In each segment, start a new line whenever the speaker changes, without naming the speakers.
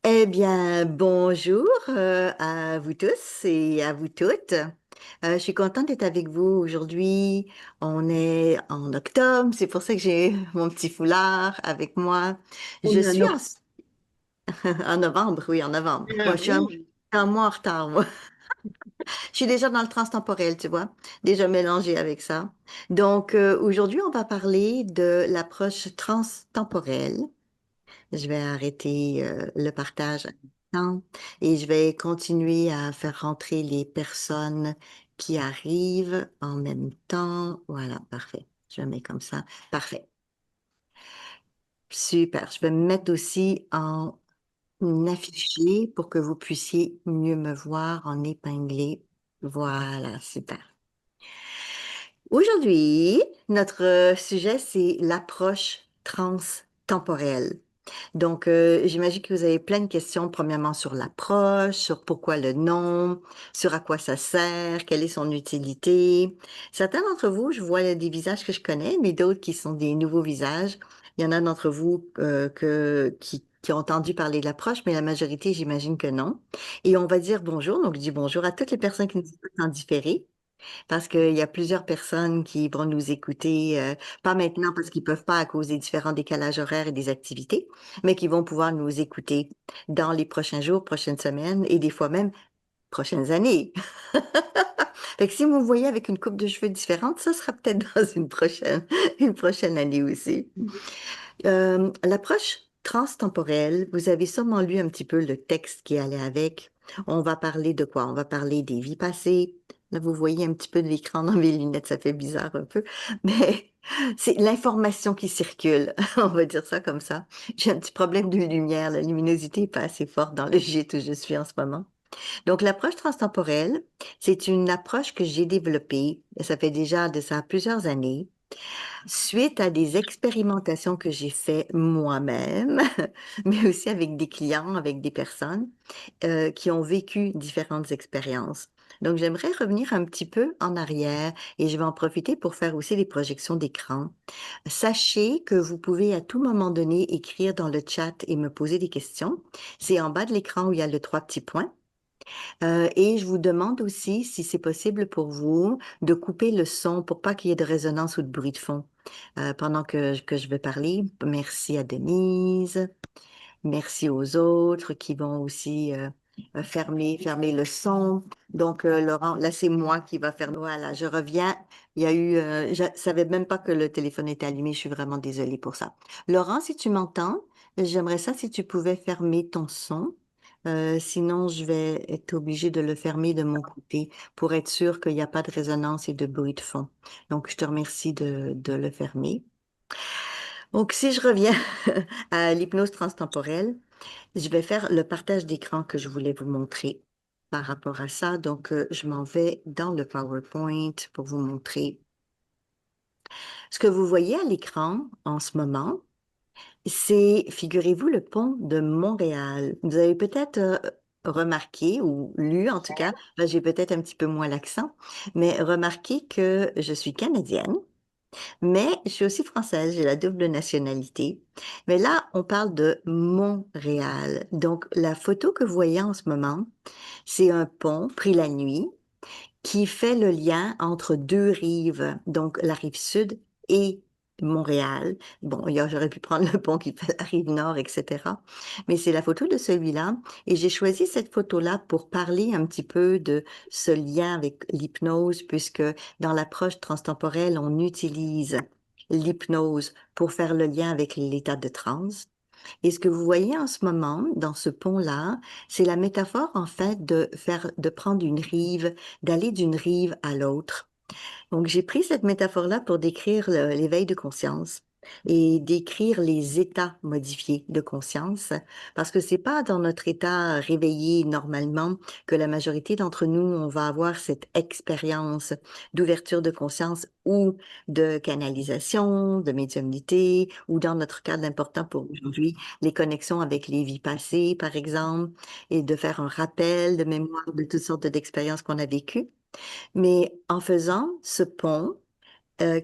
Eh bien, bonjour à vous tous et à vous toutes. Je suis contente d'être avec vous aujourd'hui. On est en octobre, c'est pour ça que j'ai mon petit foulard avec moi.
On
Je
est en
suis
octobre.
en novembre, oui, en novembre. Moi,
Ah
je suis
oui,
un mois en retard, moi. Je suis déjà dans le transtemporel, tu vois, déjà mélangée avec ça. Donc, aujourd'hui, on va parler de l'approche transtemporelle. Je vais arrêter le partage à l'instant et je vais continuer à faire rentrer les personnes qui arrivent en même temps. Voilà, parfait. Je mets comme ça. Parfait. Super. Je vais me mettre aussi en affiché pour que vous puissiez mieux me voir en épinglé. Voilà, super. Aujourd'hui, notre sujet, c'est l'approche transtemporelle. Donc, j'imagine que vous avez plein de questions, premièrement sur l'approche, sur pourquoi le nom, sur à quoi ça sert, quelle est son utilité. Certains d'entre vous, je vois des visages que je connais, mais d'autres qui sont des nouveaux visages. Il y en a d'entre vous qui ont entendu parler de l'approche, mais la majorité, j'imagine que non. Et on va dire bonjour. Donc, je dis bonjour à toutes les personnes qui nous écoutent en différé. Parce qu'il y a plusieurs personnes qui vont nous écouter, pas maintenant parce qu'ils peuvent pas à cause des différents décalages horaires et des activités, mais qui vont pouvoir nous écouter dans les prochains jours, prochaines semaines et des fois même prochaines années. Fait que si vous me voyez avec une coupe de cheveux différente, ça sera peut-être dans une prochaine année aussi. L'approche transtemporelle, vous avez sûrement lu un petit peu le texte qui allait avec. On va parler de quoi? On va parler des vies passées. Là, vous voyez un petit peu de l'écran dans mes lunettes, ça fait bizarre un peu, mais c'est l'information qui circule. On va dire ça comme ça. J'ai un petit problème de lumière. La luminosité n'est pas assez forte dans le gîte où je suis en ce moment. Donc, l'approche transtemporelle, c'est une approche que j'ai développée. Ça fait déjà de ça plusieurs années suite à des expérimentations que j'ai fait moi-même, mais aussi avec des clients, avec des personnes qui ont vécu différentes expériences. Donc, j'aimerais revenir un petit peu en arrière et je vais en profiter pour faire aussi des projections d'écran. Sachez que vous pouvez à tout moment donné écrire dans le chat et me poser des questions. C'est en bas de l'écran où il y a le trois petits points. Et je vous demande aussi si c'est possible pour vous de couper le son pour pas qu'il y ait de résonance ou de bruit de fond pendant que je vais parler. Merci à Denise. Merci aux autres qui vont aussi fermer le son. Donc, Laurent, là, c'est moi qui va faire. Voilà, je reviens. Il y a eu, je savais même pas que le téléphone était allumé. Je suis vraiment désolée pour ça. Laurent, si tu m'entends, j'aimerais ça si tu pouvais fermer ton son. Sinon, je vais être obligée de le fermer de mon côté pour être sûre qu'il n'y a pas de résonance et de bruit de fond. Donc, je te remercie de le fermer. Donc, si je reviens à l'hypnose transtemporelle, je vais faire le partage d'écran que je voulais vous montrer par rapport à ça. Donc, je m'en vais dans le PowerPoint pour vous montrer. Ce que vous voyez à l'écran en ce moment, c'est, figurez-vous, le pont de Montréal. Vous avez peut-être remarqué ou lu en tout cas, là j'ai peut-être un petit peu moins l'accent, mais remarqué que je suis canadienne. Mais je suis aussi française, j'ai la double nationalité. Mais là, on parle de Montréal. Donc, la photo que vous voyez en ce moment, c'est un pont pris la nuit qui fait le lien entre deux rives, donc la rive sud et Montréal. Bon, j'aurais pu prendre le pont qui fait la rive nord, etc. Mais c'est la photo de celui-là. Et j'ai choisi cette photo-là pour parler un petit peu de ce lien avec l'hypnose, puisque dans l'approche transtemporelle, on utilise l'hypnose pour faire le lien avec l'état de transe. Et ce que vous voyez en ce moment dans ce pont-là, c'est la métaphore en fait de prendre une rive, d'aller d'une rive à l'autre. Donc j'ai pris cette métaphore-là pour décrire l'éveil de conscience et décrire les états modifiés de conscience, parce que c'est pas dans notre état réveillé normalement que la majorité d'entre nous, on va avoir cette expérience d'ouverture de conscience ou de canalisation, de médiumnité, ou dans notre cas important pour aujourd'hui, les connexions avec les vies passées, par exemple, et de faire un rappel de mémoire de toutes sortes d'expériences qu'on a vécues. Mais en faisant ce pont,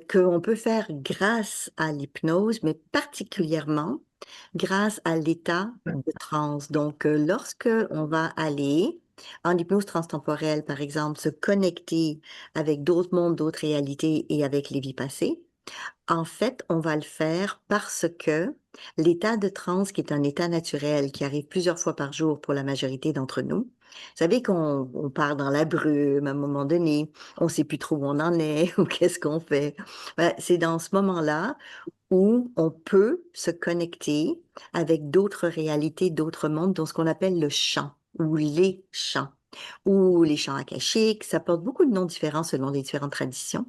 qu'on peut faire grâce à l'hypnose, mais particulièrement grâce à l'état de transe. Donc, lorsque on va aller en hypnose transtemporelle, par exemple, se connecter avec d'autres mondes, d'autres réalités et avec les vies passées, en fait, on va le faire parce que l'état de transe, qui est un état naturel qui arrive plusieurs fois par jour pour la majorité d'entre nous, vous savez qu'on part dans la brume à un moment donné, on ne sait plus trop où on en est ou qu'est-ce qu'on fait. Ben, c'est dans ce moment-là où on peut se connecter avec d'autres réalités, d'autres mondes, dans ce qu'on appelle le champ ou les champs akashiques. Ça porte beaucoup de noms différents selon les différentes traditions.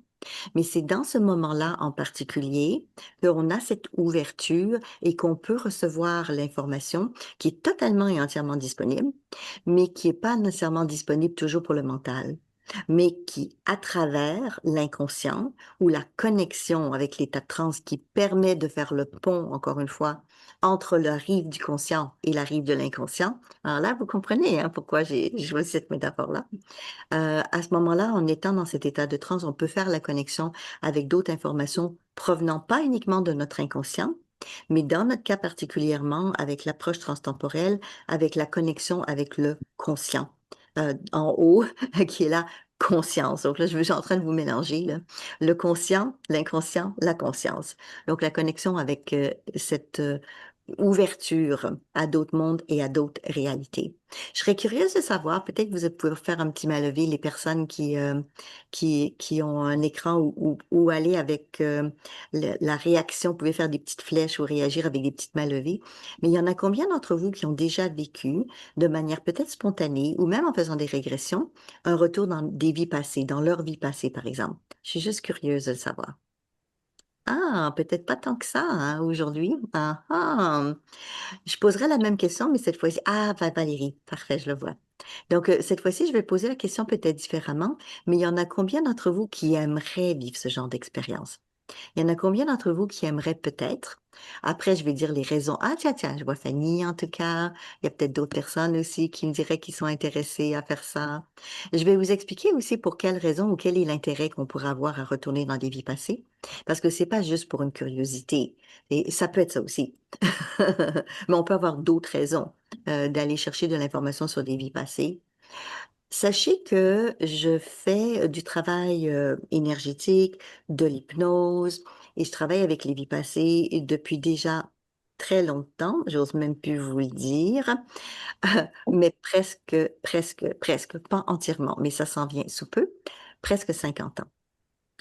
Mais c'est dans ce moment-là en particulier qu'on a cette ouverture et qu'on peut recevoir l'information qui est totalement et entièrement disponible, mais qui n'est pas nécessairement disponible toujours pour le mental, mais qui, à travers l'inconscient ou la connexion avec l'état de transe qui permet de faire le pont, encore une fois, entre la rive du conscient et la rive de l'inconscient. Alors là, vous comprenez hein, pourquoi j'ai joué cette métaphore-là. À ce moment-là, en étant dans cet état de transe, on peut faire la connexion avec d'autres informations provenant pas uniquement de notre inconscient, mais dans notre cas particulièrement avec l'approche transtemporelle, avec la connexion avec le conscient. En haut, qui est la conscience. Donc là, je suis en train de vous mélanger, là. Le conscient, l'inconscient, la conscience. Donc la connexion avec cette ouverture à d'autres mondes et à d'autres réalités. Je serais curieuse de savoir, peut-être que vous pouvez faire un petit mal levé, les personnes qui ont un écran ou aller avec la réaction, vous pouvez faire des petites flèches ou réagir avec des petites mains levées. Mais il y en a combien d'entre vous qui ont déjà vécu de manière peut-être spontanée ou même en faisant des régressions, un retour dans des vies passées, dans leur vie passée, par exemple? Je suis juste curieuse de le savoir. Ah, peut-être pas tant que ça hein, aujourd'hui. Ah, ah. Je poserai la même question, mais cette fois-ci. Ah, Valérie, parfait, je le vois. Donc, cette fois-ci, je vais poser la question peut-être différemment, mais il y en a combien d'entre vous qui aimeraient vivre ce genre d'expérience? Il y en a combien d'entre vous qui aimeraient peut-être? Après, je vais dire les raisons. Ah, tiens, tiens, je vois Fanny en tout cas. Il y a peut-être d'autres personnes aussi qui me diraient qu'ils sont intéressés à faire ça. Je vais vous expliquer aussi pour quelles raisons ou quel est l'intérêt qu'on pourrait avoir à retourner dans des vies passées. Parce que c'est pas juste pour une curiosité. Et ça peut être ça aussi. Mais on peut avoir d'autres raisons d'aller chercher de l'information sur des vies passées. Sachez que je fais du travail énergétique, de l'hypnose, et je travaille avec les vies passées depuis déjà très longtemps, j'ose même plus vous le dire, mais presque, pas entièrement, mais ça s'en vient sous peu, presque 50 ans.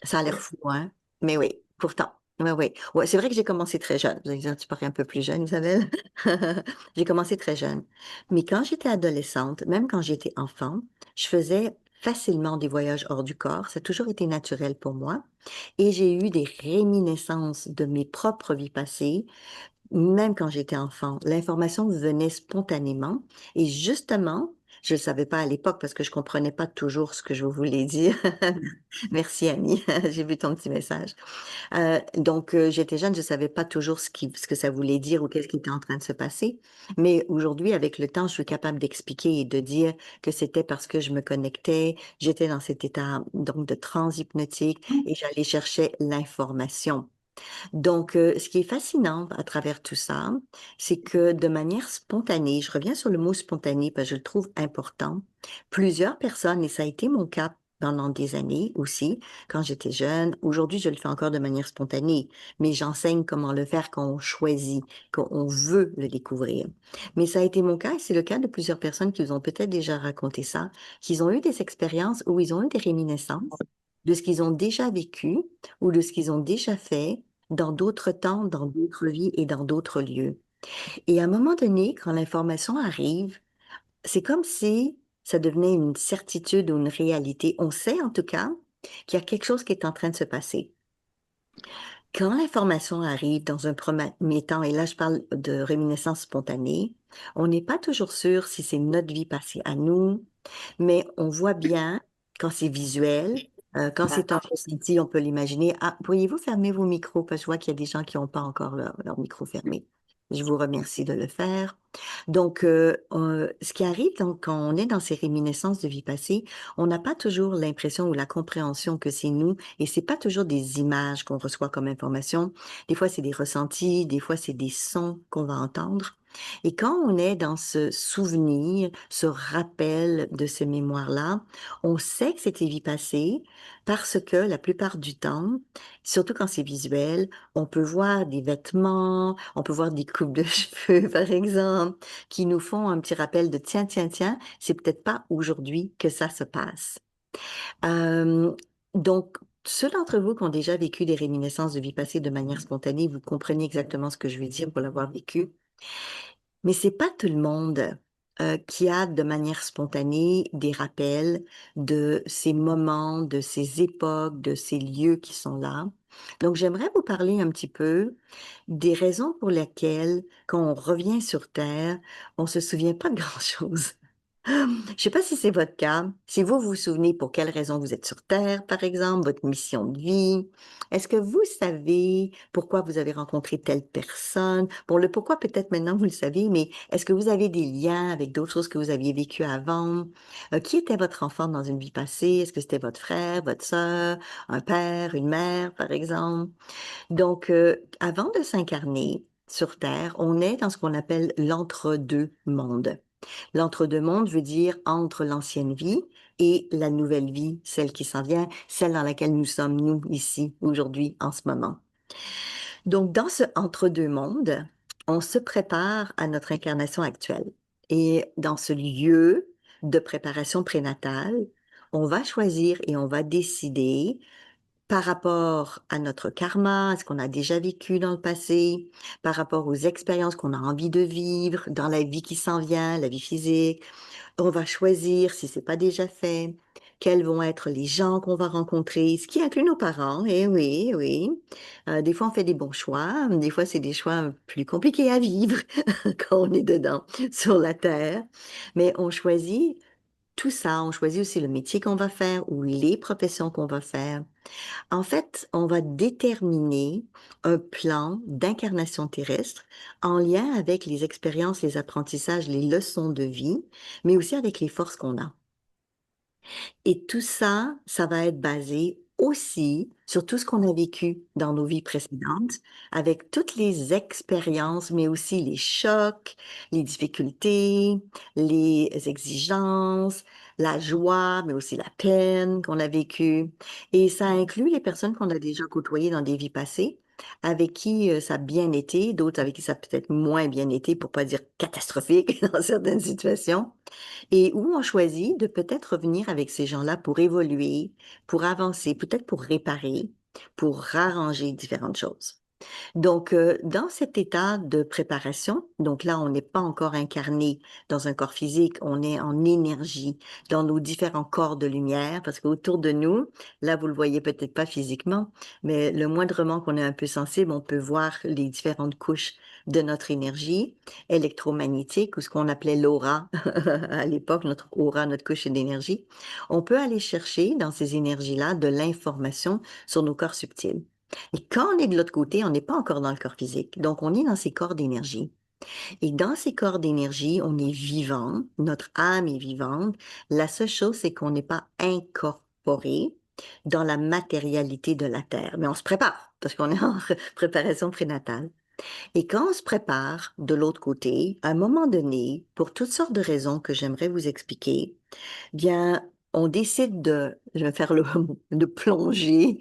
Ça a l'air fou, hein? Mais oui, pourtant. Oui, oui. Ouais, c'est vrai que j'ai commencé très jeune. Vous allez dire, tu parais un peu plus jeune, Isabelle. J'ai commencé très jeune. Mais quand j'étais adolescente, même quand j'étais enfant, je faisais facilement des voyages hors du corps. Ça a toujours été naturel pour moi. Et j'ai eu des réminiscences de mes propres vies passées même quand j'étais enfant, l'information venait spontanément et justement, je ne le savais pas à l'époque parce que je comprenais pas toujours ce que je voulais dire. Merci Annie, j'ai vu ton petit message. Donc j'étais jeune, je savais pas toujours ce que ça voulait dire ou qu'est-ce qui était en train de se passer. Mais aujourd'hui, avec le temps, je suis capable d'expliquer et de dire que c'était parce que je me connectais, j'étais dans cet état donc de transe hypnotique et j'allais chercher l'information. Donc, ce qui est fascinant à travers tout ça, c'est que de manière spontanée, je reviens sur le mot spontané parce que je le trouve important, plusieurs personnes, et ça a été mon cas pendant des années aussi, quand j'étais jeune, aujourd'hui je le fais encore de manière spontanée, mais j'enseigne comment le faire quand on choisit, quand on veut le découvrir. Mais ça a été mon cas et c'est le cas de plusieurs personnes qui vous ont peut-être déjà raconté ça, qu'ils ont eu des expériences où ils ont eu des réminiscences de ce qu'ils ont déjà vécu ou de ce qu'ils ont déjà fait dans d'autres temps, dans d'autres vies et dans d'autres lieux. Et à un moment donné, quand l'information arrive, c'est comme si ça devenait une certitude ou une réalité. On sait en tout cas qu'il y a quelque chose qui est en train de se passer. Quand l'information arrive dans un premier temps, et là je parle de réminiscence spontanée, on n'est pas toujours sûr si c'est notre vie passée à nous, mais on voit bien quand c'est visuel, quand c'est un ressenti, on peut l'imaginer. Ah, pourriez-vous fermer vos micros? Parce que je vois qu'il y a des gens qui n'ont pas encore leur micro fermé. Je vous remercie de le faire. Donc, ce qui arrive donc, quand on est dans ces réminiscences de vie passée, on n'a pas toujours l'impression ou la compréhension que c'est nous et c'est pas toujours des images qu'on reçoit comme information. Des fois, c'est des ressentis, des fois, c'est des sons qu'on va entendre. Et quand on est dans ce souvenir, ce rappel de ces mémoires-là, on sait que c'était vie passée parce que la plupart du temps, surtout quand c'est visuel, on peut voir des vêtements, on peut voir des coupes de cheveux, par exemple, qui nous font un petit rappel de tiens, tiens, tiens, c'est peut-être pas aujourd'hui que ça se passe. Euh, donc, ceux d'entre vous qui ont déjà vécu des réminiscences de vie passée de manière spontanée, vous comprenez exactement ce que je veux dire pour l'avoir vécu. Mais c'est pas tout le monde qui a de manière spontanée des rappels de ces moments, de ces époques, de ces lieux qui sont là. Donc, j'aimerais vous parler un petit peu des raisons pour lesquelles, quand on revient sur Terre, on se souvient pas de grand-chose. Je sais pas si c'est votre cas. Si vous vous souvenez pour quelle raison vous êtes sur Terre, par exemple, votre mission de vie. Est-ce que vous savez pourquoi vous avez rencontré telle personne? Bon, le pourquoi peut-être maintenant vous le savez, mais est-ce que vous avez des liens avec d'autres choses que vous aviez vécues avant? Qui était votre enfant dans une vie passée? Est-ce que c'était votre frère, votre sœur, un père, une mère, par exemple? Donc, avant de s'incarner sur Terre, on est dans ce qu'on appelle l'entre-deux mondes. L'entre-deux mondes veut dire entre l'ancienne vie et la nouvelle vie, celle qui s'en vient, celle dans laquelle nous sommes, nous, ici, aujourd'hui, en ce moment. Donc, dans ce entre-deux mondes, on se prépare à notre incarnation actuelle. Et dans ce lieu de préparation prénatale, on va choisir et on va décider par rapport à notre karma, à ce qu'on a déjà vécu dans le passé, par rapport aux expériences qu'on a envie de vivre dans la vie qui s'en vient, la vie physique, on va choisir, si c'est pas déjà fait, quels vont être les gens qu'on va rencontrer, ce qui inclut nos parents. Eh oui, oui. Des fois, on fait des bons choix. Des fois, c'est des choix plus compliqués à vivre quand on est dedans, sur la terre. Mais on choisit tout ça. On choisit aussi le métier qu'on va faire ou les professions qu'on va faire. En fait, on va déterminer un plan d'incarnation terrestre en lien avec les expériences, les apprentissages, les leçons de vie, mais aussi avec les forces qu'on a. Et tout ça, ça va être basé aussi sur tout ce qu'on a vécu dans nos vies précédentes, avec toutes les expériences, mais aussi les chocs, les difficultés, les exigences, la joie, mais aussi la peine qu'on a vécue. Et ça inclut les personnes qu'on a déjà côtoyées dans des vies passées, avec qui ça a bien été, d'autres avec qui ça a peut-être moins bien été, pour pas dire catastrophique dans certaines situations. Et où on choisit de peut-être revenir avec ces gens-là pour évoluer, pour avancer, peut-être pour réparer, pour arranger différentes choses. Donc, dans cet état de préparation, donc là, on n'est pas encore incarné dans un corps physique, on est en énergie dans nos différents corps de lumière, parce qu'autour de nous, là, vous le voyez peut-être pas physiquement, mais le moindrement qu'on est un peu sensible, on peut voir les différentes couches de notre énergie électromagnétique ou ce qu'on appelait l'aura à l'époque, notre aura, notre couche d'énergie. On peut aller chercher dans ces énergies-là de l'information sur nos corps subtils. Et quand on est de l'autre côté, on n'est pas encore dans le corps physique. Donc, on est dans ces corps d'énergie. Et dans ces corps d'énergie, on est vivant, notre âme est vivante. La seule chose, c'est qu'on n'est pas incorporé dans la matérialité de la Terre. Mais on se prépare, parce qu'on est en préparation prénatale. Et quand on se prépare de l'autre côté, à un moment donné, pour toutes sortes de raisons que j'aimerais vous expliquer, bien, on décide je vais faire de plonger.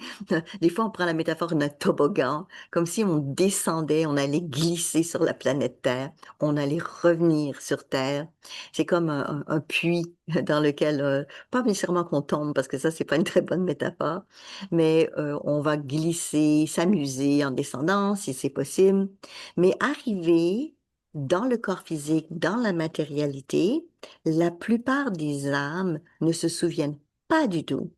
Des fois, on prend la métaphore d'un toboggan, comme si on descendait, on allait glisser sur la planète Terre, on allait revenir sur Terre. C'est comme un puits dans lequel, pas nécessairement qu'on tombe, parce que ça, c'est pas une très bonne métaphore, mais on va glisser, s'amuser en descendant, si c'est possible, mais arriver dans le corps physique, dans la matérialité, la plupart des âmes ne se souviennent pas du tout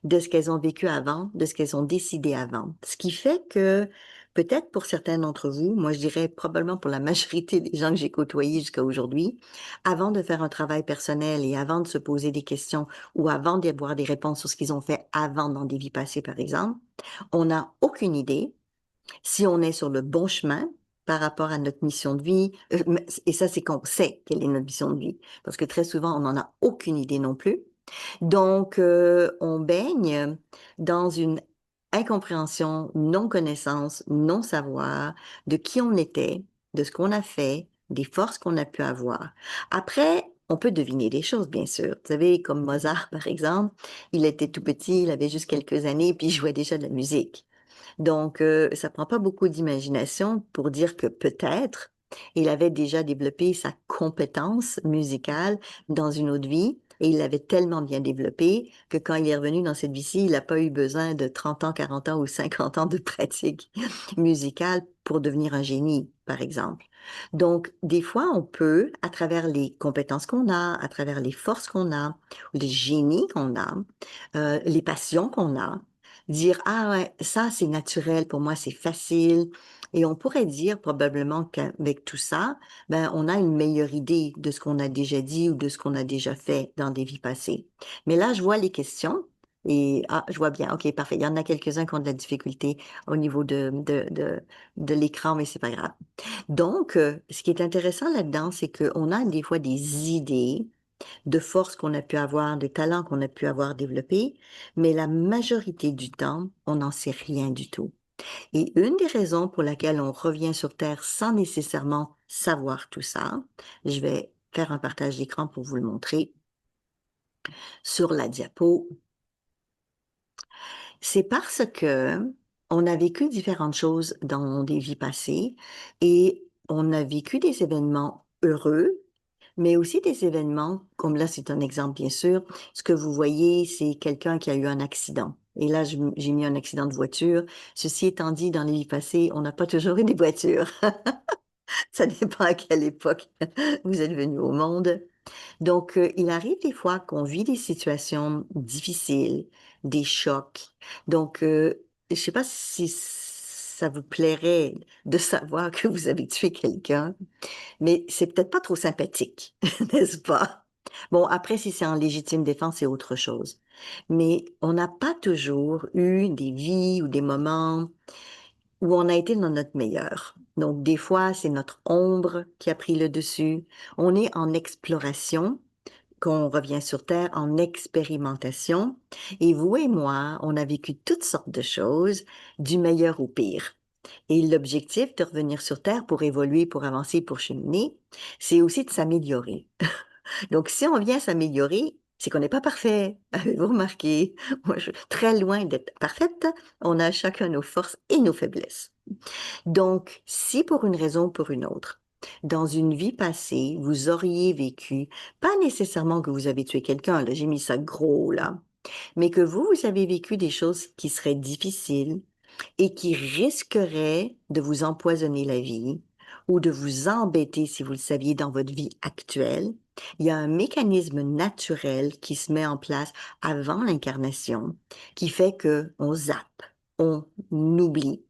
de ce qu'elles ont vécu avant, de ce qu'elles ont décidé avant. Ce qui fait que peut-être pour certains d'entre vous, moi je dirais probablement pour la majorité des gens que j'ai côtoyés jusqu'à aujourd'hui, avant de faire un travail personnel et avant de se poser des questions ou avant d'avoir des réponses sur ce qu'ils ont fait avant dans des vies passées, par exemple, on n'a aucune idée si on est sur le bon chemin par rapport à notre mission de vie. Et ça, c'est qu'on sait quelle est notre mission de vie, parce que très souvent, on n'en a aucune idée non plus. Donc, on baigne dans une incompréhension, non-connaissance, non-savoir de qui on était, de ce qu'on a fait, des forces qu'on a pu avoir. Après, on peut deviner des choses, bien sûr. Vous savez, comme Mozart, par exemple, il était tout petit, il avait juste quelques années, puis il jouait déjà de la musique. Donc, ça prend pas beaucoup d'imagination pour dire que peut-être il avait déjà développé sa compétence musicale dans une autre vie et il l'avait tellement bien développé que quand il est revenu dans cette vie-ci, il n'a pas eu besoin de 30 ans, 40 ans ou 50 ans de pratique musicale pour devenir un génie, par exemple. Donc, des fois, on peut, à travers les compétences qu'on a, à travers les forces qu'on a, les génies qu'on a, les passions qu'on a, dire, ah ouais, ça c'est naturel, pour moi c'est facile. Et on pourrait dire probablement qu'avec tout ça, ben, on a une meilleure idée de ce qu'on a déjà dit ou de ce qu'on a déjà fait dans des vies passées. Mais là, je vois les questions et, ah, je vois bien, ok, parfait. Il y en a quelques-uns qui ont de la difficulté au niveau de l'écran, mais c'est pas grave. Donc, ce qui est intéressant là-dedans, c'est qu'on a des fois des idées de force qu'on a pu avoir, de talents qu'on a pu avoir développés, mais la majorité du temps, on n'en sait rien du tout. Et une des raisons pour laquelle on revient sur Terre sans nécessairement savoir tout ça, je vais faire un partage d'écran pour vous le montrer sur la diapo, c'est parce que on a vécu différentes choses dans des vies passées et on a vécu des événements heureux, mais aussi des événements, comme là, c'est un exemple, bien sûr. Ce que vous voyez, c'est quelqu'un qui a eu un accident. Et là, j'ai mis un accident de voiture. Ceci étant dit, dans les vies passées, on n'a pas toujours eu des voitures. Ça dépend à quelle époque vous êtes venu au monde. Donc, il arrive des fois qu'on vit des situations difficiles, des chocs. Donc, je sais pas si ça vous plairait de savoir que vous avez tué quelqu'un, mais c'est peut-être pas trop sympathique, n'est-ce pas? Bon, après, si c'est en légitime défense, c'est autre chose. Mais on n'a pas toujours eu des vies ou des moments où on a été dans notre meilleur. Donc, des fois, c'est notre ombre qui a pris le dessus. On est en exploration, qu'on revient sur Terre, en expérimentation. Et vous et moi, on a vécu toutes sortes de choses, du meilleur au pire. Et l'objectif de revenir sur Terre pour évoluer, pour avancer, pour cheminer, c'est aussi de s'améliorer. Donc, si on vient s'améliorer, c'est qu'on n'est pas parfait. Avez-vous remarqué? Moi, très loin d'être parfaite, on a chacun nos forces et nos faiblesses. Donc, si pour une raison ou pour une autre, dans une vie passée, vous auriez vécu, pas nécessairement que vous avez tué quelqu'un, là, j'ai mis ça gros, là, mais que vous avez vécu des choses qui seraient difficiles et qui risqueraient de vous empoisonner la vie ou de vous embêter si vous le saviez dans votre vie actuelle, il y a un mécanisme naturel qui se met en place avant l'incarnation qui fait que on zappe, on oublie,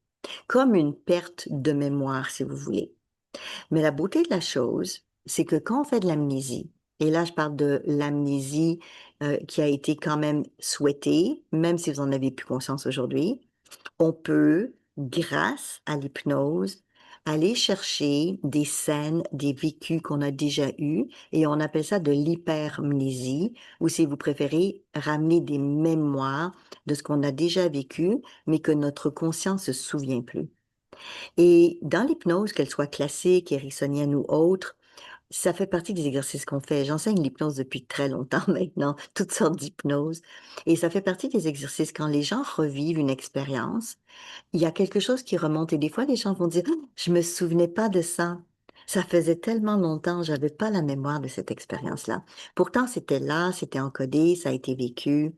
comme une perte de mémoire, si vous voulez. Mais la beauté de la chose, c'est que quand on fait de l'amnésie, et là je parle de l'amnésie qui a été quand même souhaitée, même si vous en avez plus conscience aujourd'hui, on peut, grâce à l'hypnose, aller chercher des scènes, des vécus qu'on a déjà eus, et on appelle ça de l'hypermnésie, ou si vous préférez, ramener des mémoires de ce qu'on a déjà vécu, mais que notre conscience se souvient plus. Et dans l'hypnose, qu'elle soit classique, ericksonienne ou autre, ça fait partie des exercices qu'on fait. J'enseigne l'hypnose depuis très longtemps maintenant, toutes sortes d'hypnose. Et ça fait partie des exercices quand les gens revivent une expérience, il y a quelque chose qui remonte et des fois les gens vont dire, oh, je me souvenais pas de ça. Ça faisait tellement longtemps, j'avais pas la mémoire de cette expérience-là. Pourtant, c'était là, c'était encodé, ça a été vécu.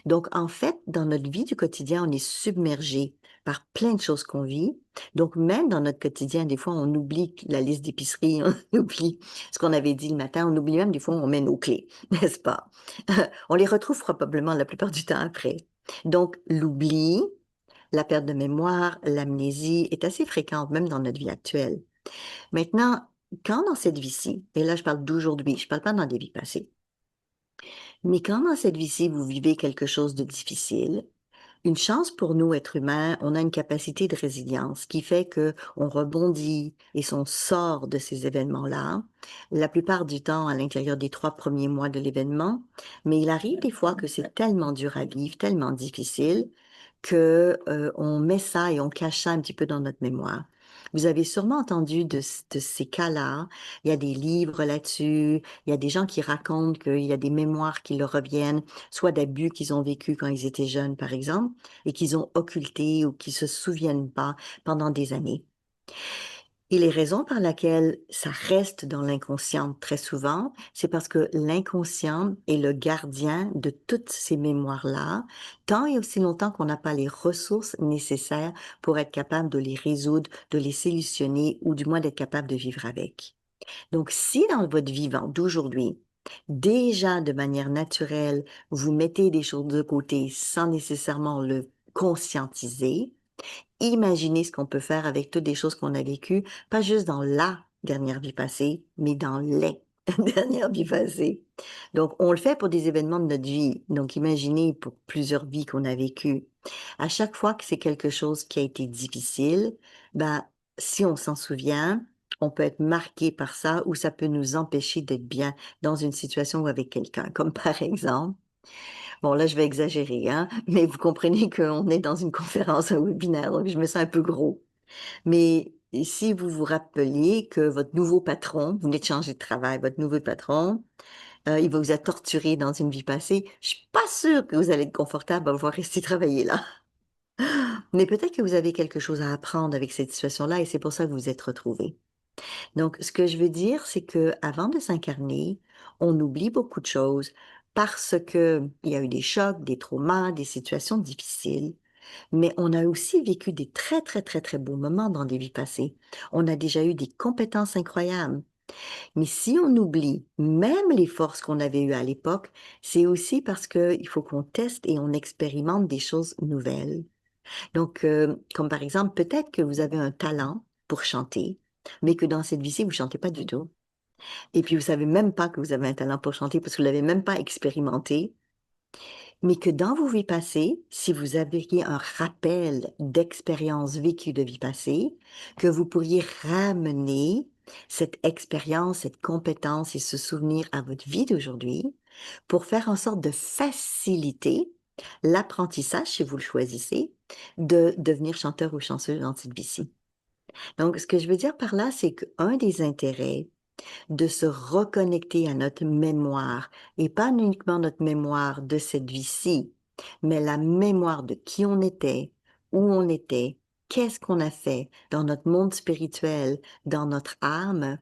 Donc, en fait, dans notre vie du quotidien, on est submergé par plein de choses qu'on vit. Donc, même dans notre quotidien, des fois, on oublie la liste d'épicerie, on oublie ce qu'on avait dit le matin, on oublie même des fois, on met nos clés, n'est-ce pas? On les retrouve probablement la plupart du temps après. Donc, l'oubli, la perte de mémoire, l'amnésie est assez fréquente, même dans notre vie actuelle. Maintenant, quand dans cette vie-ci, et là, je parle d'aujourd'hui, je parle pas dans des vies passées, mais quand dans cette vie-ci, vous vivez quelque chose de difficile, Une chance pour nous, êtres humains, on a une capacité de résilience qui fait que on rebondit et on sort de ces événements-là, la plupart du temps à l'intérieur des 3 premiers mois de l'événement. Mais il arrive des fois que c'est tellement dur à vivre, tellement difficile que, on met ça et on cache ça un petit peu dans notre mémoire. Vous avez sûrement entendu de ces cas-là. Il y a des livres là-dessus. Il y a des gens qui racontent qu'il y a des mémoires qui leur reviennent, soit d'abus qu'ils ont vécu quand ils étaient jeunes, par exemple, et qu'ils ont occultés ou qui se souviennent pas pendant des années. Et les raisons par laquelle ça reste dans l'inconscient très souvent, c'est parce que l'inconscient est le gardien de toutes ces mémoires-là, tant et aussi longtemps qu'on n'a pas les ressources nécessaires pour être capable de les résoudre, de les solutionner ou du moins d'être capable de vivre avec. Donc, si dans votre vivant d'aujourd'hui, déjà de manière naturelle, vous mettez des choses de côté sans nécessairement le conscientiser, imaginez ce qu'on peut faire avec toutes les choses qu'on a vécues, pas juste dans la dernière vie passée, mais dans les dernières vies passées. Donc, on le fait pour des événements de notre vie. Donc, imaginez pour plusieurs vies qu'on a vécues. À chaque fois que c'est quelque chose qui a été difficile, ben, si on s'en souvient, on peut être marqué par ça ou ça peut nous empêcher d'être bien dans une situation ou avec quelqu'un. Comme par exemple, bon, là, je vais exagérer, hein, mais vous comprenez qu'on est dans une conférence, un webinaire, donc je me sens un peu gros. Mais si vous vous rappeliez que votre nouveau patron, vous venez de changer de travail, votre nouveau patron, il vous a torturé dans une vie passée, je suis pas sûre que vous allez être confortable à pouvoir rester travailler là. Mais peut-être que vous avez quelque chose à apprendre avec cette situation-là et c'est pour ça que vous vous êtes retrouvés. Donc, ce que je veux dire, c'est que avant de s'incarner, on oublie beaucoup de choses parce que il y a eu des chocs, des traumas, des situations difficiles, mais on a aussi vécu des très, très, très, très beaux moments dans des vies passées. On a déjà eu des compétences incroyables. Mais si on oublie même les forces qu'on avait eues à l'époque, c'est aussi parce qu'il faut qu'on teste et on expérimente des choses nouvelles. Donc, comme par exemple, peut-être que vous avez un talent pour chanter, mais que dans cette vie-ci, vous chantez pas du tout. Et puis, vous savez même pas que vous avez un talent pour chanter parce que vous l'avez même pas expérimenté. Mais que dans vos vies passées, si vous aviez un rappel d'expériences vécues de vie passée, que vous pourriez ramener cette expérience, cette compétence et ce souvenir à votre vie d'aujourd'hui pour faire en sorte de faciliter l'apprentissage, si vous le choisissez, de devenir chanteur ou chanteuse dans cette vie-ci. Donc, ce que je veux dire par là, c'est qu'un des intérêts de se reconnecter à notre mémoire et pas uniquement notre mémoire de cette vie-ci, mais la mémoire de qui on était, où on était, qu'est-ce qu'on a fait dans notre monde spirituel, dans notre âme,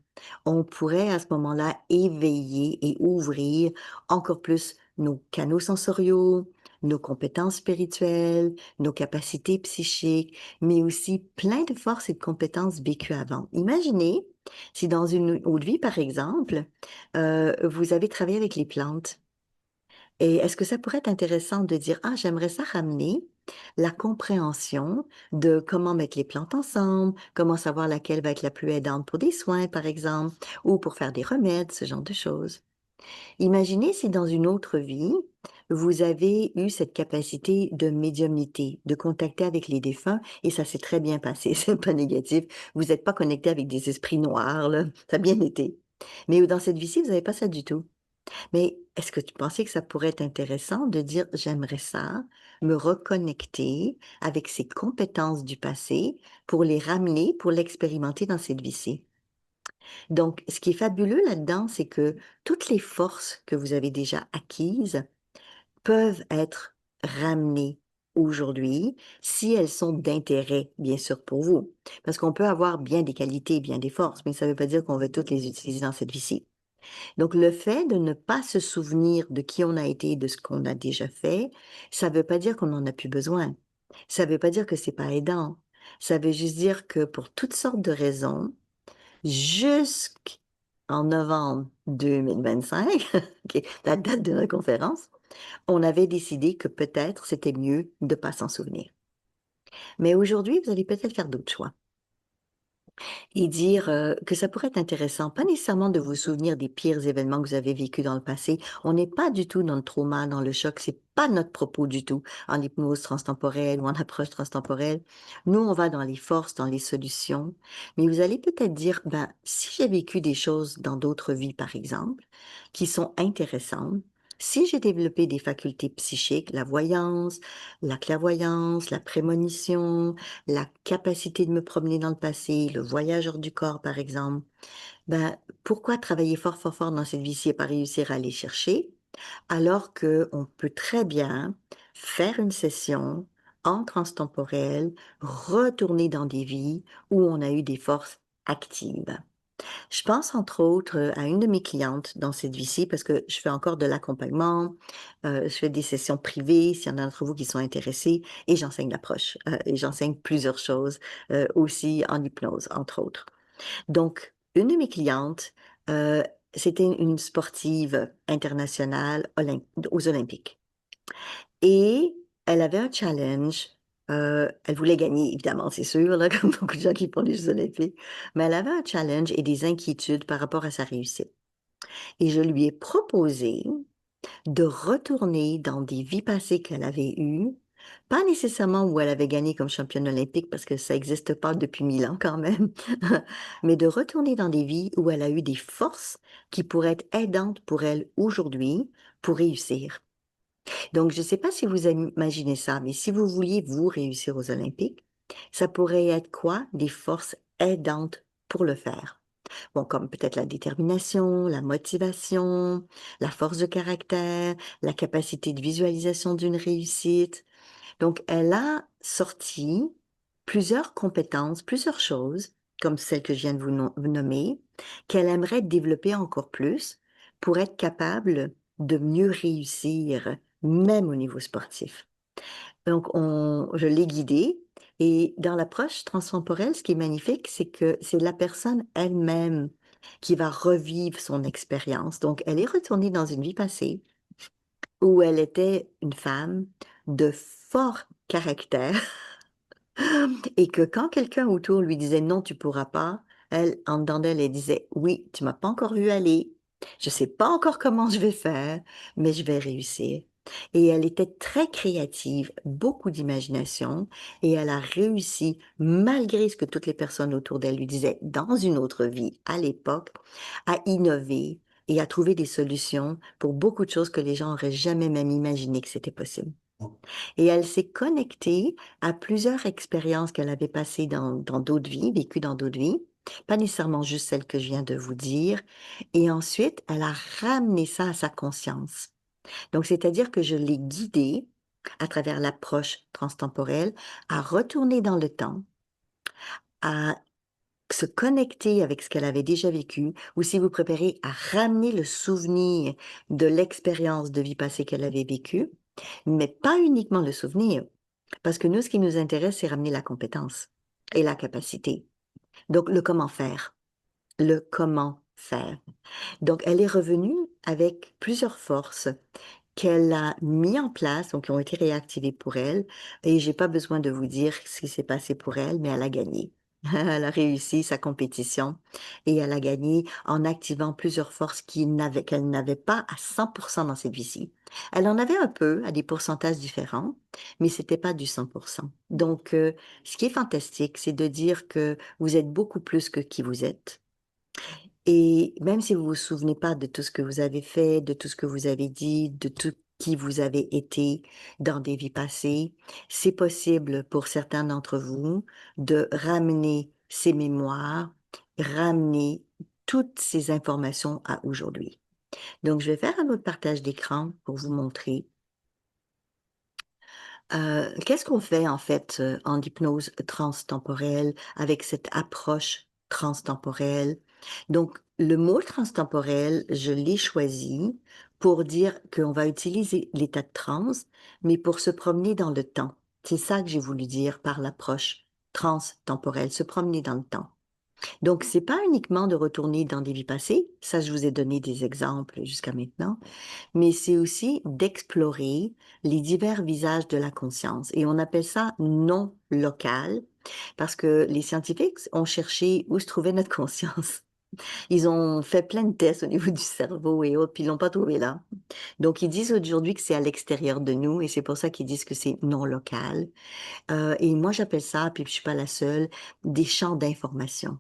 on pourrait à ce moment-là éveiller et ouvrir encore plus nos canaux sensoriaux, nos compétences spirituelles, nos capacités psychiques, mais aussi plein de forces et de compétences vécues avant. Imaginez si dans une autre vie, par exemple, vous avez travaillé avec les plantes et est-ce que ça pourrait être intéressant de dire: «Ah, j'aimerais ça ramener la compréhension de comment mettre les plantes ensemble, comment savoir laquelle va être la plus aidante pour des soins, par exemple, ou pour faire des remèdes», ce genre de choses. Imaginez si dans une autre vie, vous avez eu cette capacité de médiumnité, de contacter avec les défunts et ça s'est très bien passé, c'est pas négatif. Vous êtes pas connecté avec des esprits noirs, là, ça a bien été. Mais dans cette vie-ci, vous avez pas ça du tout. Mais est-ce que tu pensais que ça pourrait être intéressant de dire: «J'aimerais ça, me reconnecter avec ces compétences du passé pour les ramener, pour l'expérimenter dans cette vie-ci»? Donc, ce qui est fabuleux là-dedans, c'est que toutes les forces que vous avez déjà acquises peuvent être ramenées aujourd'hui, si elles sont d'intérêt, bien sûr, pour vous. Parce qu'on peut avoir bien des qualités, bien des forces, mais ça ne veut pas dire qu'on va toutes les utiliser dans cette vie-ci. Donc, le fait de ne pas se souvenir de qui on a été, de ce qu'on a déjà fait, ça ne veut pas dire qu'on n'en a plus besoin. Ça ne veut pas dire que c'est pas aidant. Ça veut juste dire que pour toutes sortes de raisons, jusqu'en novembre 2025, OK, la date de la conférence, on avait décidé que peut-être c'était mieux de pas s'en souvenir. Mais aujourd'hui, vous allez peut-être faire d'autres choix. et dire que ça pourrait être intéressant, pas nécessairement de vous souvenir des pires événements que vous avez vécus dans le passé. On n'est pas du tout dans le trauma, dans le choc. C'est pas notre propos du tout en hypnose transtemporelle ou en approche transtemporelle. Nous, on va dans les forces, dans les solutions. Mais vous allez peut-être dire, ben, si j'ai vécu des choses dans d'autres vies, par exemple, qui sont intéressantes, si j'ai développé des facultés psychiques, la voyance, la clairvoyance, la prémonition, la capacité de me promener dans le passé, le voyage hors du corps, par exemple, ben, pourquoi travailler fort, fort, fort dans cette vie-ci et pas réussir à aller chercher, alors que on peut très bien faire une session en transtemporel, retourner dans des vies où on a eu des forces actives. Je pense entre autres à une de mes clientes dans cette vie-ci parce que je fais encore de l'accompagnement, je fais des sessions privées s'il y en a d'entre vous qui sont intéressés et j'enseigne l'approche et j'enseigne plusieurs choses aussi en hypnose, entre autres. Donc, une de mes clientes, euh, c'était une sportive internationale aux Olympiques. Et elle avait un challenge. Elle voulait gagner, évidemment, c'est sûr, là, comme beaucoup de gens qui font les Jeux olympiques. Mais elle avait un challenge et des inquiétudes par rapport à sa réussite. Et je lui ai proposé de retourner dans des vies passées qu'elle avait eues, pas nécessairement où elle avait gagné comme championne olympique, parce que ça n'existe pas depuis 1000 ans quand même, mais de retourner dans des vies où elle a eu des forces qui pourraient être aidantes pour elle aujourd'hui pour réussir. Donc, je ne sais pas si vous imaginez ça, mais si vous vouliez vous réussir aux Olympiques, ça pourrait être quoi? Des forces aidantes pour le faire. Bon, comme peut-être la détermination, la motivation, la force de caractère, la capacité de visualisation d'une réussite. Donc, elle a sorti plusieurs compétences, plusieurs choses, comme celles que je viens de vous nommer, qu'elle aimerait développer encore plus pour être capable de mieux réussir, même au niveau sportif. Donc, je l'ai guidée et dans l'approche transtemporelle, ce qui est magnifique, c'est que c'est la personne elle-même qui va revivre son expérience. Donc, elle est retournée dans une vie passée où elle était une femme de fort caractère et que quand quelqu'un autour lui disait non, tu pourras pas, elle, en dedans d'elle, elle disait oui, tu m'as pas encore vu aller, je sais pas encore comment je vais faire, mais je vais réussir. Et elle était très créative, beaucoup d'imagination, et elle a réussi, malgré ce que toutes les personnes autour d'elle lui disaient dans une autre vie, à l'époque, à innover et à trouver des solutions pour beaucoup de choses que les gens auraient jamais même imaginé que c'était possible. Et elle s'est connectée à plusieurs expériences qu'elle avait passées dans d'autres vies, vécues dans d'autres vies, pas nécessairement juste celles que je viens de vous dire. Et ensuite, elle a ramené ça à sa conscience. Donc, c'est-à-dire que je l'ai guidée à travers l'approche transtemporelle à retourner dans le temps, à se connecter avec ce qu'elle avait déjà vécu, ou si vous préférez, à ramener le souvenir de l'expérience de vie passée qu'elle avait vécue, mais pas uniquement le souvenir, parce que nous, ce qui nous intéresse, c'est ramener la compétence et la capacité. Donc, le comment faire. Le comment faire. Donc, elle est revenue avec plusieurs forces qu'elle a mis en place, donc qui ont été réactivées pour elle. Et j'ai pas besoin de vous dire ce qui s'est passé pour elle, mais elle a gagné. Elle a réussi sa compétition et elle a gagné en activant plusieurs forces qu'elle n'avait pas à 100% dans cette vie-ci. Elle en avait un peu à des pourcentages différents, mais c'était pas du 100%. Donc, ce qui est fantastique, c'est de dire que vous êtes beaucoup plus que qui vous êtes. Et même si vous vous souvenez pas de tout ce que vous avez fait, de tout ce que vous avez dit, de tout qui vous avez été dans des vies passées, c'est possible pour certains d'entre vous de ramener ces mémoires, ramener toutes ces informations à aujourd'hui. Donc, je vais faire un autre partage d'écran pour vous montrer. Qu'est-ce qu'on fait en fait en hypnose transtemporelle avec cette approche transtemporelle? Donc, le mot transtemporel, je l'ai choisi pour dire qu'on va utiliser l'état de transe, mais pour se promener dans le temps. C'est ça que j'ai voulu dire par l'approche transtemporelle, se promener dans le temps. Donc, c'est pas uniquement de retourner dans des vies passées, ça je vous ai donné des exemples jusqu'à maintenant, mais c'est aussi d'explorer les divers visages de la conscience. Et on appelle ça non local, parce que les scientifiques ont cherché où se trouvait notre conscience. Ils ont fait plein de tests au niveau du cerveau et autres, puis ils l'ont pas trouvé là. Donc, ils disent aujourd'hui que c'est à l'extérieur de nous et c'est pour ça qu'ils disent que c'est non local. Et moi, j'appelle ça, puis je suis pas la seule, des champs d'information.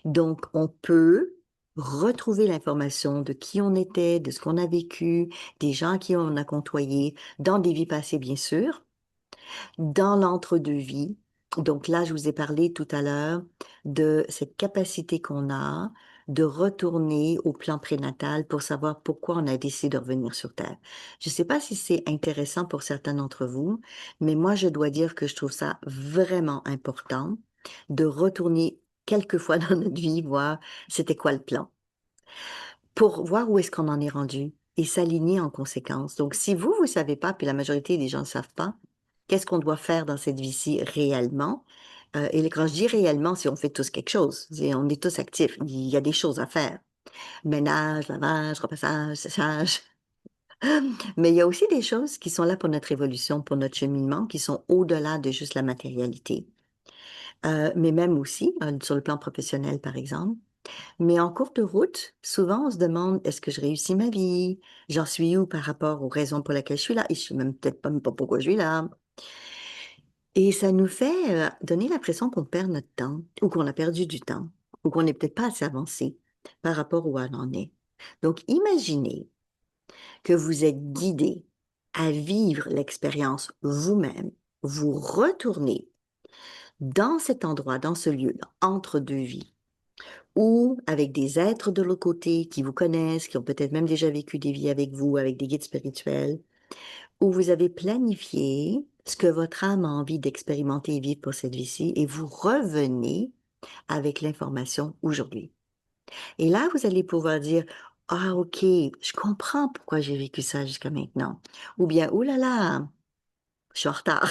Donc, on peut retrouver l'information de qui on était, de ce qu'on a vécu, des gens qui on a côtoyés, dans des vies passées, bien sûr, dans l'entre-deux-vies. Donc là, je vous ai parlé tout à l'heure de cette capacité qu'on a de retourner au plan prénatal pour savoir pourquoi on a décidé de revenir sur Terre. Je ne sais pas si c'est intéressant pour certains d'entre vous, mais moi, je dois dire que je trouve ça vraiment important de retourner quelquefois dans notre vie, voir c'était quoi le plan, pour voir où est-ce qu'on en est rendu et s'aligner en conséquence. Donc, si vous, vous savez pas, puis la majorité des gens ne savent pas, qu'est-ce qu'on doit faire dans cette vie-ci réellement? Et quand je dis réellement, c'est on fait tous quelque chose. On est tous actifs. Il y a des choses à faire. Ménage, lavage, repassage, séchage. Mais il y a aussi des choses qui sont là pour notre évolution, pour notre cheminement, qui sont au-delà de juste la matérialité. Mais même aussi, sur le plan professionnel, par exemple. Mais en cours de route, souvent on se demande, est-ce que je réussis ma vie? J'en suis où par rapport aux raisons pour lesquelles je suis là? Et je sais même peut-être pas, même pas pourquoi je suis là. Et ça nous fait donner l'impression qu'on perd notre temps, ou qu'on a perdu du temps, ou qu'on n'est peut-être pas assez avancé par rapport où on en est. Donc, imaginez que vous êtes guidé à vivre l'expérience vous-même, vous retournez dans cet endroit, dans ce lieu-là, entre deux vies, ou avec des êtres de l'autre côté qui vous connaissent, qui ont peut-être même déjà vécu des vies avec vous, avec des guides spirituels, où vous avez planifié ce que votre âme a envie d'expérimenter et vivre pour cette vie-ci, et vous revenez avec l'information aujourd'hui. Et là, vous allez pouvoir dire, ah, OK, je comprends pourquoi j'ai vécu ça jusqu'à maintenant. Ou bien, oh là là, je suis en retard.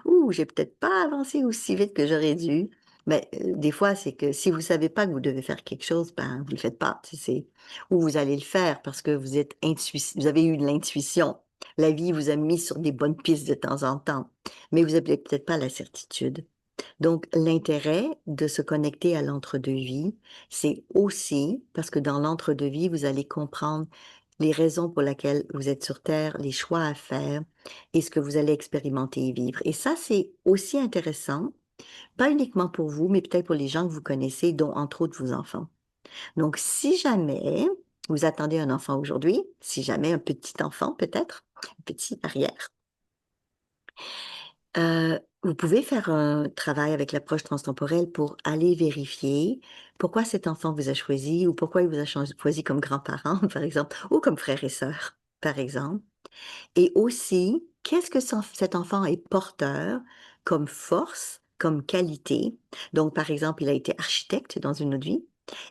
Ouh, j'ai peut-être pas avancé aussi vite que j'aurais dû. Mais des fois, c'est que si vous savez pas que vous devez faire quelque chose, ben vous le faites pas. Ou vous allez le faire parce que vous avez eu de l'intuition. La vie vous a mis sur des bonnes pistes de temps en temps, mais vous avez peut-être pas la certitude. Donc, l'intérêt de se connecter à l'entre-deux-vies, c'est aussi parce que dans l'entre-deux-vies, vous allez comprendre les raisons pour lesquelles vous êtes sur Terre, les choix à faire et ce que vous allez expérimenter et vivre. Et ça, c'est aussi intéressant, pas uniquement pour vous, mais peut-être pour les gens que vous connaissez, dont entre autres vos enfants. Donc, si jamais vous attendez un enfant aujourd'hui, si jamais un petit enfant peut-être, un petit arrière, vous pouvez faire un travail avec l'approche transtemporelle pour aller vérifier pourquoi cet enfant vous a choisi ou pourquoi il vous a choisi comme grand-parent, par exemple, ou comme frère et sœur, par exemple. Et aussi, qu'est-ce que cet enfant est porteur comme force, comme qualité. Donc, par exemple, il a été architecte dans une autre vie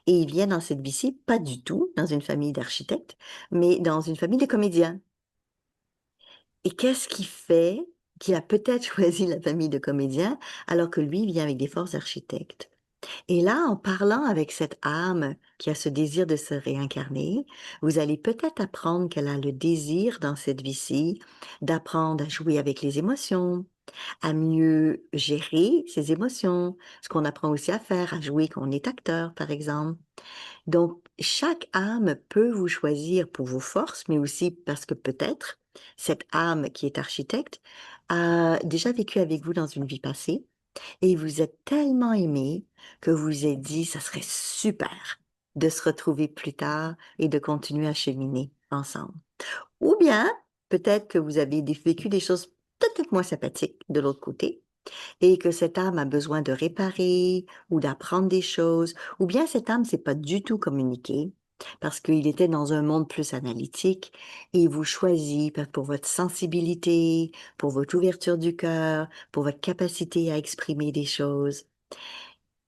et il vient dans cette vie-ci, pas du tout dans une famille d'architectes, mais dans une famille de comédiens. Et qu'est-ce qui fait qu'il a peut-être choisi la famille de comédiens alors que lui vient avec des forces d'architecte? Et là, en parlant avec cette âme qui a ce désir de se réincarner, vous allez peut-être apprendre qu'elle a le désir dans cette vie-ci d'apprendre à jouer avec les émotions, à mieux gérer ses émotions, ce qu'on apprend aussi à faire, à jouer quand on est acteur, par exemple. Donc, chaque âme peut vous choisir pour vos forces, mais aussi parce que peut-être cette âme qui est architecte a déjà vécu avec vous dans une vie passée et vous êtes tellement aimé que vous vous êtes dit, ça serait super de se retrouver plus tard et de continuer à cheminer ensemble. Ou bien, peut-être que vous avez vécu des choses peut-être moins sympathiques de l'autre côté et que cette âme a besoin de réparer ou d'apprendre des choses, ou bien cette âme ne s'est pas du tout communiquée parce qu'il était dans un monde plus analytique et il vous choisit pour votre sensibilité, pour votre ouverture du cœur, pour votre capacité à exprimer des choses.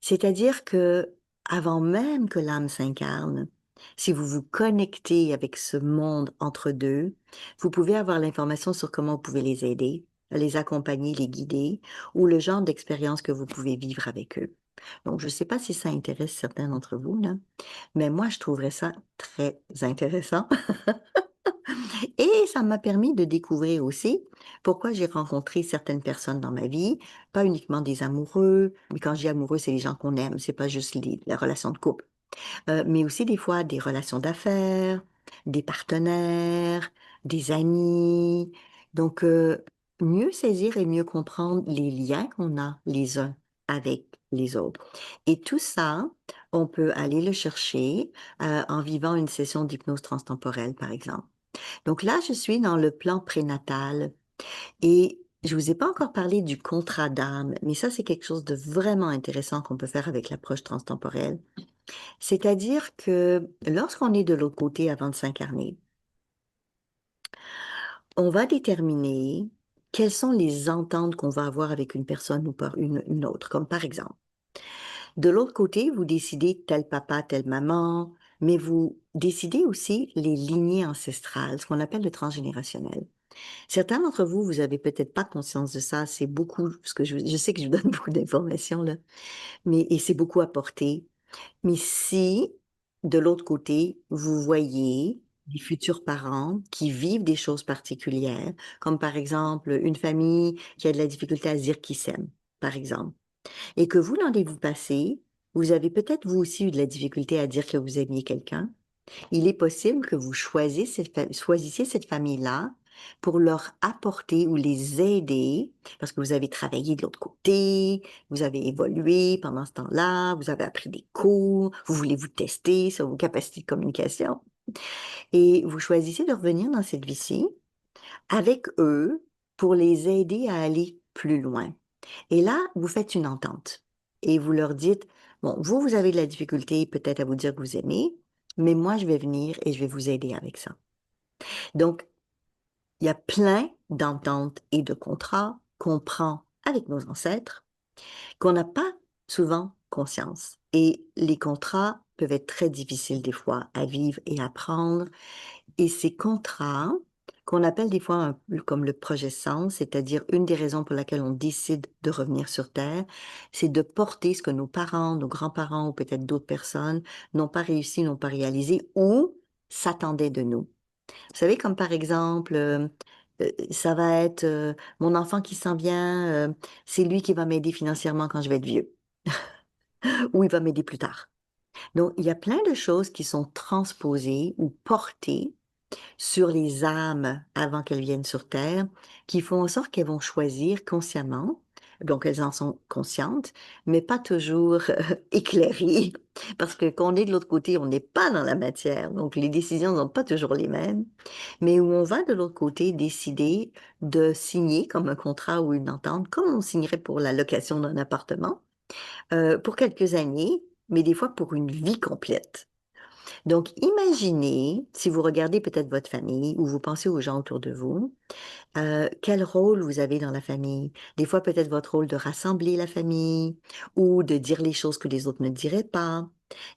C'est-à-dire que avant même que l'âme s'incarne, si vous vous connectez avec ce monde entre deux, vous pouvez avoir l'information sur comment vous pouvez les aider les accompagner, les guider, ou le genre d'expérience que vous pouvez vivre avec eux. Donc, je ne sais pas si ça intéresse certains d'entre vous, là, mais moi, je trouverais ça très intéressant. Et ça m'a permis de découvrir aussi pourquoi j'ai rencontré certaines personnes dans ma vie, pas uniquement des amoureux, mais quand je dis amoureux, c'est les gens qu'on aime, c'est pas juste la relation de couple. Mais aussi des fois des relations d'affaires, des partenaires, des amis. Donc, mieux saisir et mieux comprendre les liens qu'on a les uns avec les autres. Et tout ça, on peut aller le chercher en vivant une session d'hypnose transtemporelle, par exemple. Donc là, je suis dans le plan prénatal et je vous ai pas encore parlé du contrat d'âme, mais ça, c'est quelque chose de vraiment intéressant qu'on peut faire avec l'approche transtemporelle. C'est-à-dire que lorsqu'on est de l'autre côté avant de s'incarner, on va déterminer quelles sont les ententes qu'on va avoir avec une personne ou par une autre. Comme par exemple, de l'autre côté, vous décidez tel papa, telle maman, mais vous décidez aussi les lignées ancestrales, ce qu'on appelle le transgénérationnel. Certains d'entre vous, vous avez peut-être pas conscience de ça. C'est beaucoup, parce que je sais que je vous donne beaucoup d'informations là, mais et c'est beaucoup à porter. Mais si, de l'autre côté, vous voyez des futurs parents qui vivent des choses particulières, comme par exemple une famille qui a de la difficulté à se dire qu'ils s'aiment, par exemple, et que vous, dans les vous passés, vous avez peut-être vous aussi eu de la difficulté à dire que vous aimiez quelqu'un, il est possible que vous choisissiez cette famille-là pour leur apporter ou les aider, parce que vous avez travaillé de l'autre côté, vous avez évolué pendant ce temps-là, vous avez appris des cours, vous voulez vous tester sur vos capacités de communication, et vous choisissez de revenir dans cette vie-ci avec eux pour les aider à aller plus loin. Et là, vous faites une entente et vous leur dites, bon, vous avez de la difficulté peut-être à vous dire que vous aimez, mais moi, je vais venir et je vais vous aider avec ça. Donc, il y a plein d'ententes et de contrats qu'on prend avec nos ancêtres qu'on n'a pas souvent conscience. Et les contrats peuvent être très difficiles des fois à vivre et à prendre. Et ces contrats, qu'on appelle des fois comme le projet sens, c'est-à-dire une des raisons pour laquelle on décide de revenir sur Terre, c'est de porter ce que nos parents, nos grands-parents ou peut-être d'autres personnes n'ont pas réussi, n'ont pas réalisé ou s'attendaient de nous. Vous savez, comme par exemple, ça va être mon enfant qui s'en vient, c'est lui qui va m'aider financièrement quand je vais être vieux, ou il va m'aider plus tard. Donc, il y a plein de choses qui sont transposées ou portées sur les âmes avant qu'elles viennent sur Terre, qui font en sorte qu'elles vont choisir consciemment, donc elles en sont conscientes, mais pas toujours éclairées, parce que quand on est de l'autre côté, on n'est pas dans la matière, donc les décisions ne sont pas toujours les mêmes, mais où on va de l'autre côté décider de signer comme un contrat ou une entente, comme on signerait pour la location d'un appartement, pour quelques années, mais des fois pour une vie complète. Donc, imaginez, si vous regardez peut-être votre famille ou vous pensez aux gens autour de vous, quel rôle vous avez dans la famille. Des fois, peut-être votre rôle de rassembler la famille ou de dire les choses que les autres ne diraient pas.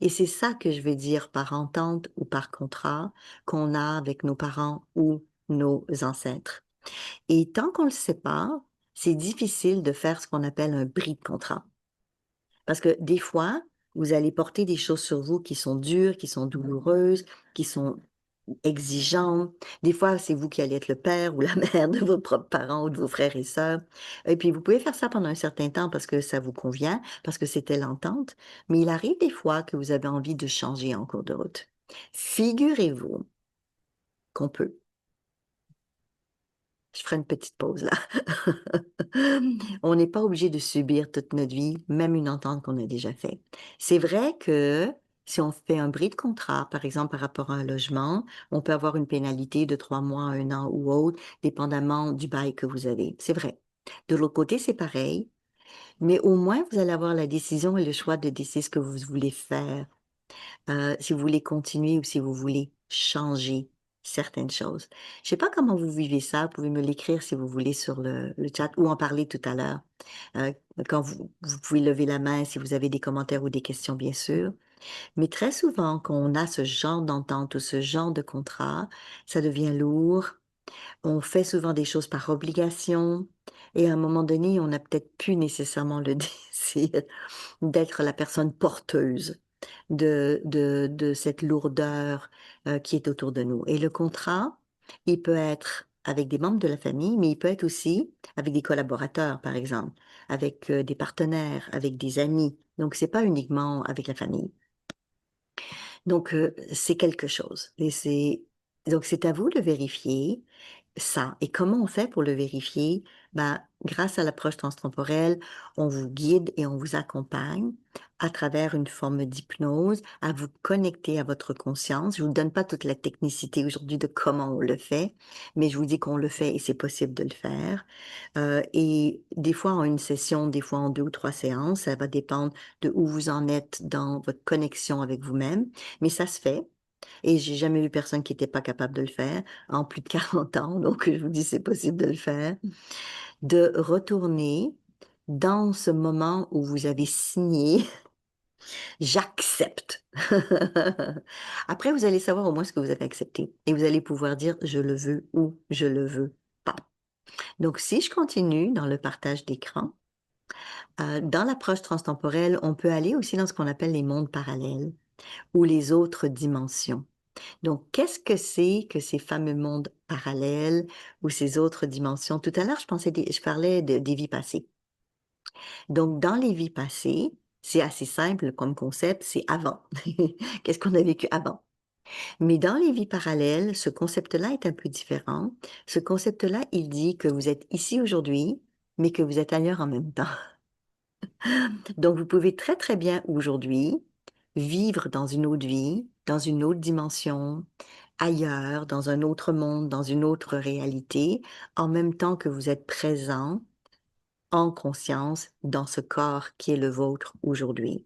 Et c'est ça que je veux dire par entente ou par contrat qu'on a avec nos parents ou nos ancêtres. Et tant qu'on ne le sait pas, c'est difficile de faire ce qu'on appelle un bris de contrat. Parce que des fois, vous allez porter des choses sur vous qui sont dures, qui sont douloureuses, qui sont exigeantes. Des fois, c'est vous qui allez être le père ou la mère de vos propres parents ou de vos frères et sœurs. Et puis, vous pouvez faire ça pendant un certain temps parce que ça vous convient, parce que c'était l'entente. Mais il arrive des fois que vous avez envie de changer en cours de route. Figurez-vous qu'on peut. Je ferai une petite pause là. On n'est pas obligé de subir toute notre vie, même une entente qu'on a déjà faite. C'est vrai que si on fait un bris de contrat, par exemple par rapport à un logement, on peut avoir une pénalité de 3 mois, 1 an ou autre, dépendamment du bail que vous avez. C'est vrai. De l'autre côté, c'est pareil, mais au moins vous allez avoir la décision et le choix de décider ce que vous voulez faire, si vous voulez continuer ou si vous voulez changer certaines choses. Je sais pas comment vous vivez ça, vous pouvez me l'écrire si vous voulez sur le chat ou en parler tout à l'heure. Euh, quand vous pouvez lever la main si vous avez des commentaires ou des questions, bien sûr. Mais très souvent, quand on a ce genre d'entente ou ce genre de contrat, ça devient lourd. On fait souvent des choses par obligation. Et à un moment donné, on n'a peut-être plus nécessairement le désir d'être la personne porteuse de cette lourdeur qui est autour de nous. Et le contrat, il peut être avec des membres de la famille, mais il peut être aussi avec des collaborateurs, par exemple, avec des partenaires, avec des amis. Donc, c'est pas uniquement avec la famille. Donc, c'est quelque chose. Et donc, c'est à vous de vérifier ça. Et comment on fait pour le vérifier? Ben, grâce à l'approche transtemporelle, on vous guide et on vous accompagne à travers une forme d'hypnose, à vous connecter à votre conscience. Je vous donne pas toute la technicité aujourd'hui de comment on le fait, mais je vous dis qu'on le fait et c'est possible de le faire. Et des fois en une session, des fois en 2 ou 3 séances, ça va dépendre de où vous en êtes dans votre connexion avec vous-même, mais ça se fait. Et j'ai jamais vu personne qui était pas capable de le faire en plus de 40 ans, donc je vous dis c'est possible de le faire. De retourner dans ce moment où vous avez signé «J'accepte». Après, vous allez savoir au moins ce que vous avez accepté et vous allez pouvoir dire: «Je le veux» ou «Je le veux pas». Donc si je continue dans le partage d'écran, dans l'approche transtemporelle, on peut aller aussi dans ce qu'on appelle les mondes parallèles ou les autres dimensions. Donc, qu'est-ce que c'est que ces fameux mondes parallèles ou ces autres dimensions? Tout à l'heure, je parlais des vies passées. Donc, dans les vies passées, c'est assez simple comme concept, c'est avant. Qu'est-ce qu'on a vécu avant? Mais dans les vies parallèles, ce concept-là est un peu différent. Ce concept-là, il dit que vous êtes ici aujourd'hui, mais que vous êtes ailleurs en même temps. Donc, vous pouvez très, très bien aujourd'hui vivre dans une autre vie, dans une autre dimension, ailleurs, dans un autre monde, dans une autre réalité, en même temps que vous êtes présent en conscience dans ce corps qui est le vôtre aujourd'hui.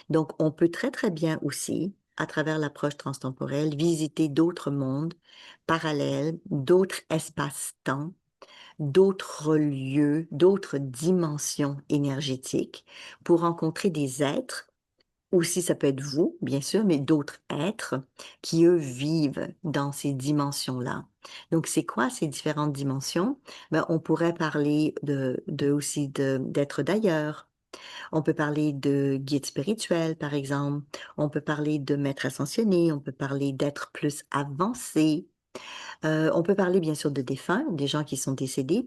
Donc, on peut très, très bien aussi, à travers l'approche transtemporelle, visiter d'autres mondes parallèles, d'autres espaces-temps, d'autres lieux, d'autres dimensions énergétiques pour rencontrer des êtres, aussi ça peut être vous, bien sûr, mais d'autres êtres qui, eux, vivent dans ces dimensions-là. Donc, c'est quoi ces différentes dimensions? Ben, on pourrait parler d'êtres d'ailleurs. On peut parler de guides spirituels, par exemple. On peut parler de maîtres ascensionnés. On peut parler d'êtres plus avancés. On peut parler bien sûr de défunts, des gens qui sont décédés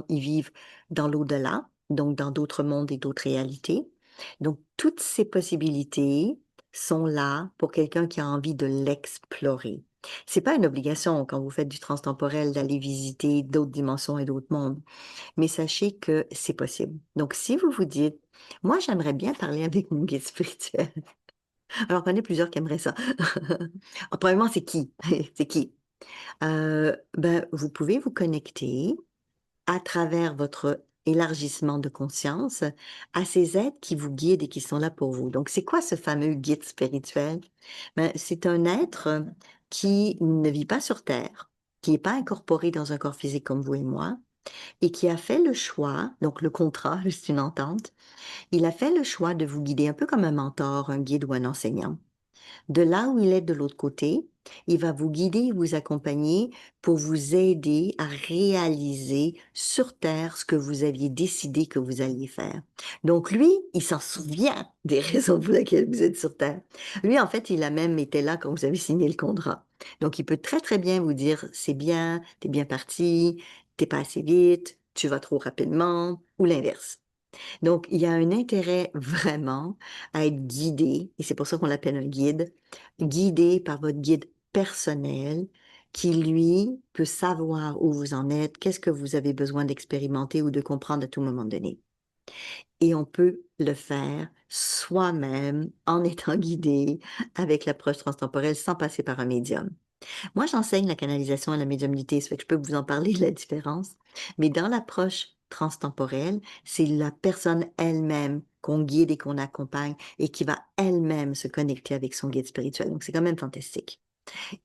ils vivent dans l'au-delà, donc dans d'autres mondes et d'autres réalités. Donc toutes ces possibilités sont là pour quelqu'un qui a envie de l'explorer. C'est pas une obligation quand vous faites du transtemporel d'aller visiter d'autres dimensions et d'autres mondes, mais sachez que c'est possible. Donc si vous vous dites, moi j'aimerais bien parler avec mon guide spirituel. Alors, j'en ai plusieurs qui aimeraient ça. Premièrement, c'est qui? C'est qui? Ben, vous pouvez vous connecter à travers votre élargissement de conscience à ces êtres qui vous guident et qui sont là pour vous. Donc, c'est quoi ce fameux guide spirituel? Ben, c'est un être qui ne vit pas sur Terre, qui n'est pas incorporé dans un corps physique comme vous et moi, et qui a fait le choix, donc le contrat, c'est une entente, il a fait le choix de vous guider un peu comme un mentor, un guide ou un enseignant. De là où il est de l'autre côté, il va vous guider et vous accompagner pour vous aider à réaliser sur Terre ce que vous aviez décidé que vous alliez faire. Donc lui, il s'en souvient des raisons pour lesquelles vous êtes sur Terre. Lui, en fait, il a même été là quand vous avez signé le contrat. Donc, il peut très, très bien vous dire, c'est bien, t'es bien parti, t'es pas assez vite, tu vas trop rapidement, ou l'inverse. Donc, il y a un intérêt vraiment à être guidé, et c'est pour ça qu'on l'appelle un guide, guidé par votre guide personnel qui, lui, peut savoir où vous en êtes, qu'est-ce que vous avez besoin d'expérimenter ou de comprendre à tout moment donné. Et on peut le faire soi-même en étant guidé avec l'approche transtemporelle sans passer par un médium. Moi, j'enseigne la canalisation et la médiumnité, ça fait que je peux vous en parler de la différence. Mais dans l'approche transtemporelle, c'est la personne elle-même qu'on guide et qu'on accompagne et qui va elle-même se connecter avec son guide spirituel. Donc, c'est quand même fantastique.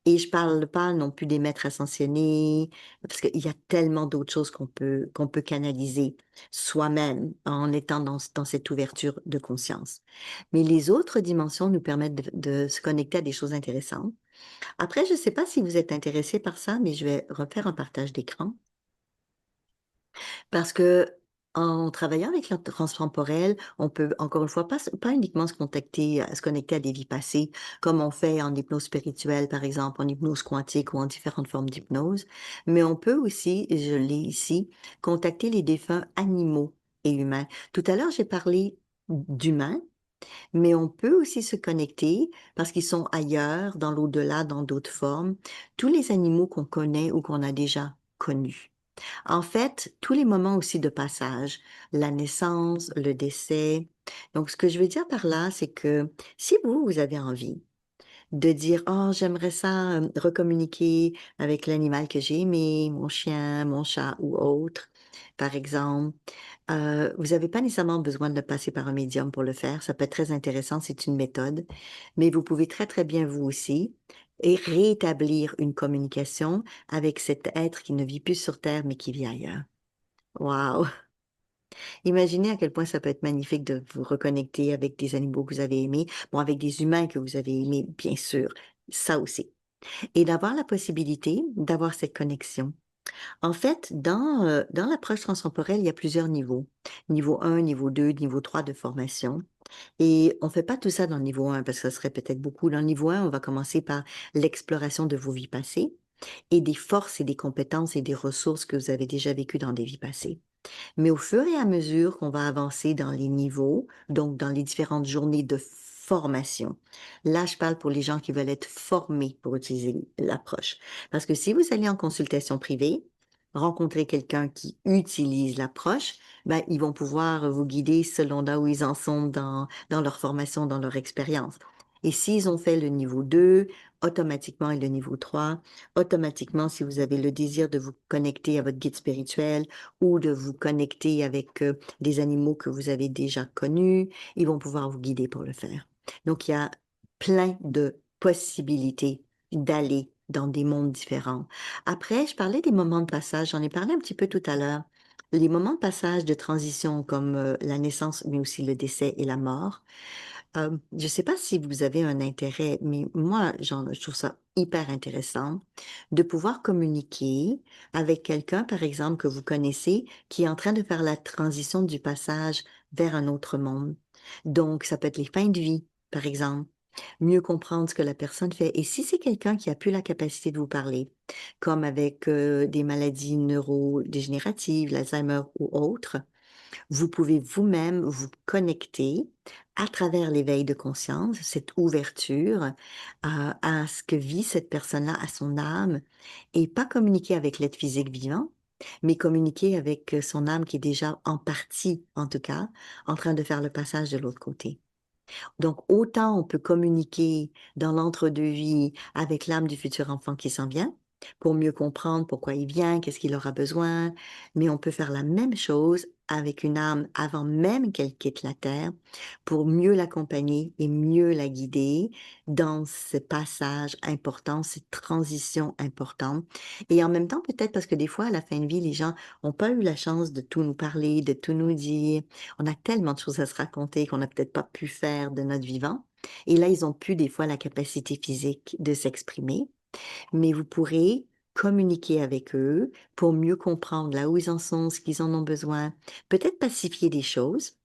Et je parle pas non plus des maîtres ascensionnés, parce qu'il y a tellement d'autres choses qu'on peut canaliser soi-même en étant dans cette ouverture de conscience. Mais les autres dimensions nous permettent de se connecter à des choses intéressantes. Après, je ne sais pas si vous êtes intéressé par ça, mais je vais refaire un partage d'écran. Parce que en travaillant avec l'art transtemporel, on peut encore une fois pas uniquement se connecter à des vies passées, comme on fait en hypnose spirituelle, par exemple, en hypnose quantique ou en différentes formes d'hypnose, mais on peut aussi, et je l'ai ici, contacter les défunts animaux et humains. Tout à l'heure, j'ai parlé d'humains, mais on peut aussi se connecter parce qu'ils sont ailleurs, dans l'au-delà, dans d'autres formes, tous les animaux qu'on connaît ou qu'on a déjà connus. En fait, tous les moments aussi de passage, la naissance, le décès. Donc, ce que je veux dire par là, c'est que si vous avez envie de dire, oh, j'aimerais ça recommuniquer avec l'animal que j'ai aimé, mon chien, mon chat ou autre, par exemple, vous n'avez pas nécessairement besoin de passer par un médium pour le faire. Ça peut être très intéressant, c'est une méthode, mais vous pouvez très, très bien vous aussi et réétablir une communication avec cet être qui ne vit plus sur Terre, mais qui vit ailleurs. Wow! Imaginez à quel point ça peut être magnifique de vous reconnecter avec des animaux que vous avez aimés, bon, avec des humains que vous avez aimés, bien sûr, ça aussi. Et d'avoir la possibilité d'avoir cette connexion. En fait, dans l'approche transtemporelle, il y a plusieurs niveaux. Niveau 1, niveau 2, niveau 3 de formation. Et on fait pas tout ça dans le niveau 1 parce que ça serait peut-être beaucoup. Dans le niveau 1, on va commencer par l'exploration de vos vies passées et des forces et des compétences et des ressources que vous avez déjà vécues dans des vies passées. Mais au fur et à mesure qu'on va avancer dans les niveaux, donc dans les différentes journées de formation, là, je parle pour les gens qui veulent être formés pour utiliser l'approche. Parce que si vous allez en consultation privée, rencontrer quelqu'un qui utilise l'approche, ben, ils vont pouvoir vous guider selon là où ils en sont dans leur formation, dans leur expérience. Et s'ils ont fait le niveau 2, automatiquement, et le niveau 3, automatiquement, si vous avez le désir de vous connecter à votre guide spirituel, ou de vous connecter avec des animaux que vous avez déjà connus. Ils vont pouvoir vous guider pour le faire. Donc, il y a plein de possibilités d'aller dans des mondes différents. Après, je parlais des moments de passage, j'en ai parlé un petit peu tout à l'heure. Les moments de passage de transition comme la naissance, mais aussi le décès et la mort. Je ne sais pas si vous avez un intérêt, mais moi, je trouve ça hyper intéressant de pouvoir communiquer avec quelqu'un, par exemple, que vous connaissez, qui est en train de faire la transition du passage vers un autre monde. Donc, ça peut être les fins de vie, par exemple. Mieux comprendre ce que la personne fait. Et si c'est quelqu'un qui a plus la capacité de vous parler, comme avec des maladies neurodégénératives, l'Alzheimer ou autres, vous pouvez vous-même vous connecter à travers l'éveil de conscience, cette ouverture à ce que vit cette personne-là, à son âme, et pas communiquer avec l'être physique vivant, mais communiquer avec son âme qui est déjà en partie, en tout cas, en train de faire le passage de l'autre côté. Donc, autant on peut communiquer dans l'entre-deux-vie avec l'âme du futur enfant qui s'en vient, pour mieux comprendre pourquoi il vient, qu'est-ce qu'il aura besoin, mais on peut faire la même chose avec une âme avant même qu'elle quitte la Terre, pour mieux l'accompagner et mieux la guider dans ce passage important, cette transition importante. Et en même temps, peut-être parce que des fois, à la fin de vie, les gens n'ont pas eu la chance de tout nous parler, de tout nous dire, on a tellement de choses à se raconter qu'on n'a peut-être pas pu faire de notre vivant. Et là, ils ont plus des fois la capacité physique de s'exprimer, mais vous pourrez communiquer avec eux pour mieux comprendre là où ils en sont, ce qu'ils en ont besoin, peut-être pacifier des choses,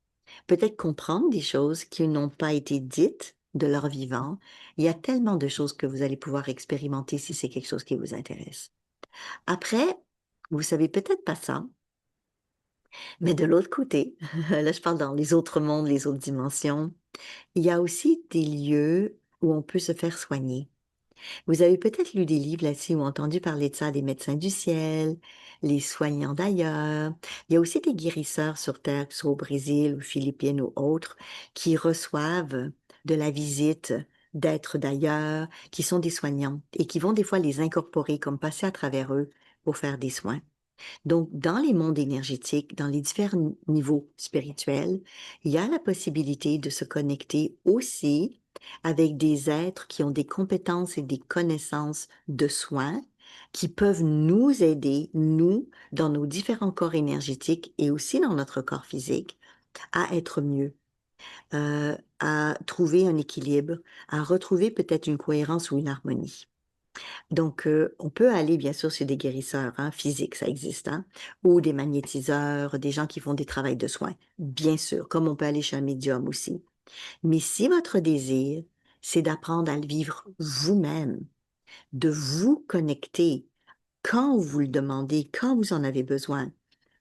peut-être comprendre des choses qui n'ont pas été dites de leur vivant. Il y a tellement de choses que vous allez pouvoir expérimenter si c'est quelque chose qui vous intéresse. Après, vous savez peut-être pas ça, mais de l'autre côté, là je parle dans les autres mondes, les autres dimensions, il y a aussi des lieux où on peut se faire soigner. Vous avez peut-être lu des livres là-dessus ou entendu parler de ça, des médecins du ciel, les soignants d'ailleurs. Il y a aussi des guérisseurs sur Terre, que ce soit au Brésil, aux Philippines ou autres, qui reçoivent de la visite d'êtres d'ailleurs, qui sont des soignants et qui vont des fois les incorporer comme passer à travers eux pour faire des soins. Donc, dans les mondes énergétiques, dans les différents niveaux spirituels, il y a la possibilité de se connecter aussi avec des êtres qui ont des compétences et des connaissances de soins qui peuvent nous aider, nous, dans nos différents corps énergétiques et aussi dans notre corps physique, à être mieux, à trouver un équilibre, à retrouver peut-être une cohérence ou une harmonie. Donc, on peut aller bien sûr chez des guérisseurs hein, physiques, ça existe, hein, ou des magnétiseurs, des gens qui font des travails de soins, bien sûr, comme on peut aller chez un médium aussi. Mais si votre désir, c'est d'apprendre à le vivre vous-même, de vous connecter quand vous le demandez, quand vous en avez besoin,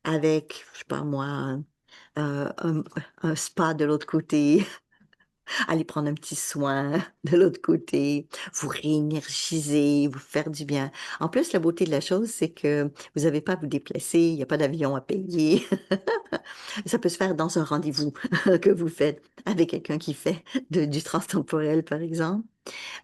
avec, je sais pas moi, un spa de l'autre côté, aller prendre un petit soin de l'autre côté, vous réénergiser, vous faire du bien. En plus, la beauté de la chose, c'est que vous n'avez pas à vous déplacer, il n'y a pas d'avion à payer. Ça peut se faire dans un rendez-vous que vous faites avec quelqu'un qui fait du transtemporel, par exemple.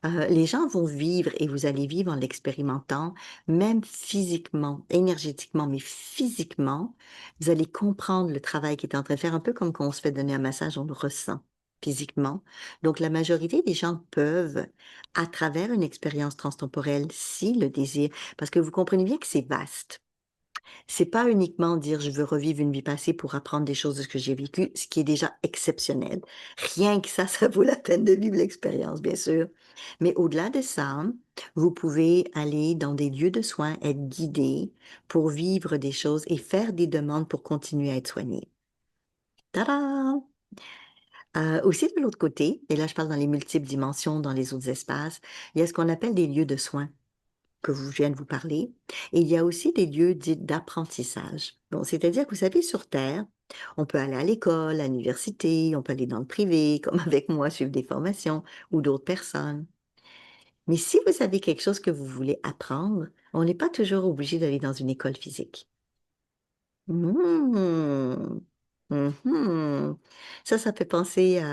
Les gens vont vivre et vous allez vivre en l'expérimentant, même physiquement, énergétiquement, mais physiquement, vous allez comprendre le travail qui est en train de faire, un peu comme quand on se fait donner un massage, on le ressent physiquement. Donc, la majorité des gens peuvent, à travers une expérience transtemporelle, si le désir, parce que vous comprenez bien que c'est vaste. C'est pas uniquement dire je veux revivre une vie passée pour apprendre des choses de ce que j'ai vécu, ce qui est déjà exceptionnel. Rien que ça vaut la peine de vivre l'expérience, bien sûr. Mais au-delà de ça, vous pouvez aller dans des lieux de soins, être guidé pour vivre des choses et faire des demandes pour continuer à être soigné. Tada! Aussi de l'autre côté, et là je parle dans les multiples dimensions, dans les autres espaces, il y a ce qu'on appelle des lieux de soins que je viens de vous parler. Et il y a aussi des lieux dits d'apprentissage. Bon, c'est-à-dire que vous savez, sur Terre, on peut aller à l'école, à l'université, on peut aller dans le privé, comme avec moi, suivre des formations ou d'autres personnes. Mais si vous avez quelque chose que vous voulez apprendre, on n'est pas toujours obligé d'aller dans une école physique. Mmh. Mhm. Ça fait penser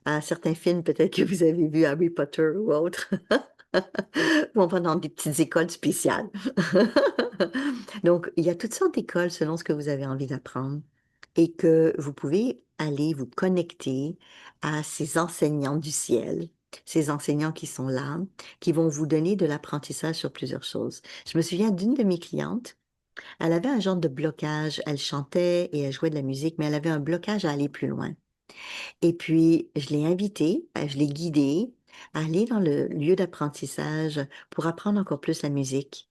à certains films peut-être que vous avez vus, Harry Potter ou autre. Où on va dans des petites écoles spéciales. Donc, il y a toutes sortes d'écoles selon ce que vous avez envie d'apprendre et que vous pouvez aller vous connecter à ces enseignants du ciel, ces enseignants qui sont là, qui vont vous donner de l'apprentissage sur plusieurs choses. Je me souviens d'une de mes clientes, elle avait un genre de blocage. Elle chantait et elle jouait de la musique, mais elle avait un blocage à aller plus loin. Et puis, je l'ai invitée, je l'ai guidée à aller dans le lieu d'apprentissage pour apprendre encore plus la musique.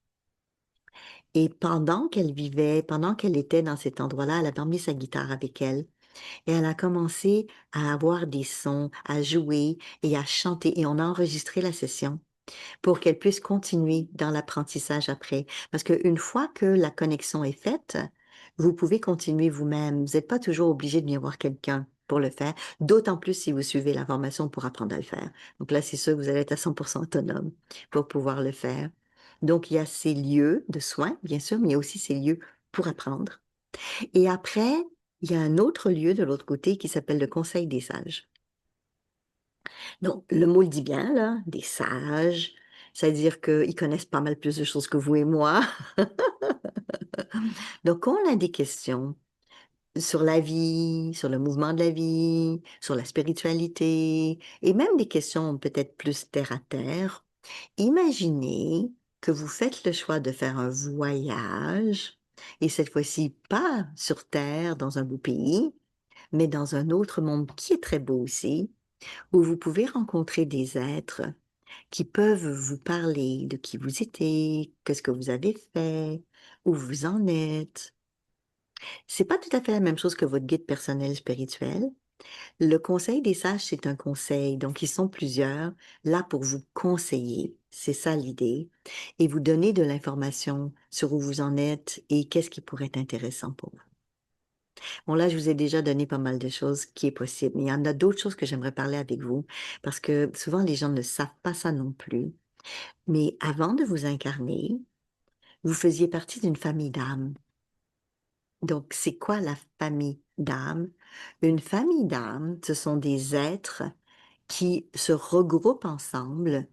Et pendant qu'elle vivait, pendant qu'elle était dans cet endroit-là, elle a emmené sa guitare avec elle. Et elle a commencé à avoir des sons, à jouer et à chanter. Et on a enregistré la session pour qu'elle puisse continuer dans l'apprentissage après. Parce qu'une fois que la connexion est faite, vous pouvez continuer vous-même. Vous n'êtes pas toujours obligé de venir voir quelqu'un pour le faire, d'autant plus si vous suivez la formation pour apprendre à le faire. Donc là, c'est sûr que vous allez être à 100% autonome pour pouvoir le faire. Donc, il y a ces lieux de soins, bien sûr, mais il y a aussi ces lieux pour apprendre. Et après, il y a un autre lieu de l'autre côté qui s'appelle le Conseil des sages. Donc, le mot le dit bien, là, des sages, c'est-à-dire qu'ils connaissent pas mal plus de choses que vous et moi. Donc, on a des questions sur la vie, sur le mouvement de la vie, sur la spiritualité, et même des questions peut-être plus terre à terre. Imaginez que vous faites le choix de faire un voyage, et cette fois-ci pas sur Terre, dans un beau pays, mais dans un autre monde qui est très beau aussi, où vous pouvez rencontrer des êtres qui peuvent vous parler de qui vous étiez, qu'est-ce que vous avez fait, où vous en êtes. C'est pas tout à fait la même chose que votre guide personnel spirituel. Le conseil des sages, c'est un conseil, donc ils sont plusieurs là pour vous conseiller. C'est ça l'idée. Et vous donner de l'information sur où vous en êtes et qu'est-ce qui pourrait être intéressant pour vous. Bon, là, je vous ai déjà donné pas mal de choses qui est possible, mais il y en a d'autres choses que j'aimerais parler avec vous parce que souvent les gens ne savent pas ça non plus. Mais avant de vous incarner, vous faisiez partie d'une famille d'âmes. Donc, c'est quoi la famille d'âmes? Une famille d'âmes, ce sont des êtres qui se regroupent ensemble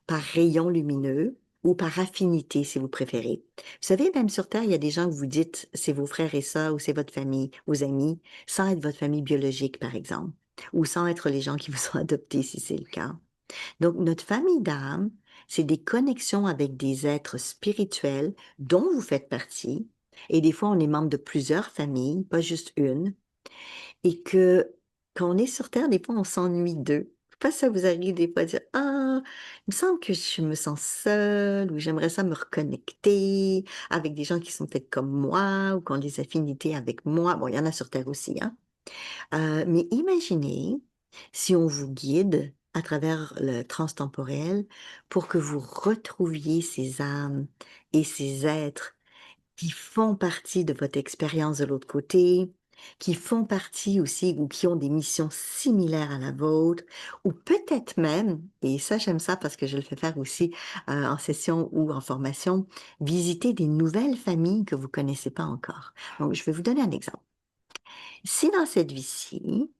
par rayons lumineux ou par affinité, si vous préférez. Vous savez, même sur Terre, il y a des gens que vous dites, c'est vos frères et sœurs ou c'est votre famille, vos amis, sans être votre famille biologique, par exemple, ou sans être les gens qui vous ont adoptés, si c'est le cas. Donc, notre famille d'âme, c'est des connexions avec des êtres spirituels dont vous faites partie. Et des fois, on est membre de plusieurs familles, pas juste une. Et que quand on est sur Terre, des fois, on s'ennuie d'eux. Pas ça vous arrive des fois de dire: «Ah, il me semble que je me sens seule» ou «J'aimerais ça me reconnecter avec des gens qui sont peut-être comme moi ou qui ont des affinités avec moi». Bon, il y en a sur terre aussi, hein. Mais imaginez si on vous guide à travers le transtemporel pour que vous retrouviez ces âmes et ces êtres qui font partie de votre expérience de l'autre côté, qui font partie aussi ou qui ont des missions similaires à la vôtre, ou peut-être même, et ça j'aime ça parce que je le fais faire aussi en session ou en formation, visiter des nouvelles familles que vous connaissez pas encore. Donc, je vais vous donner un exemple. Si dans cette vie-ci,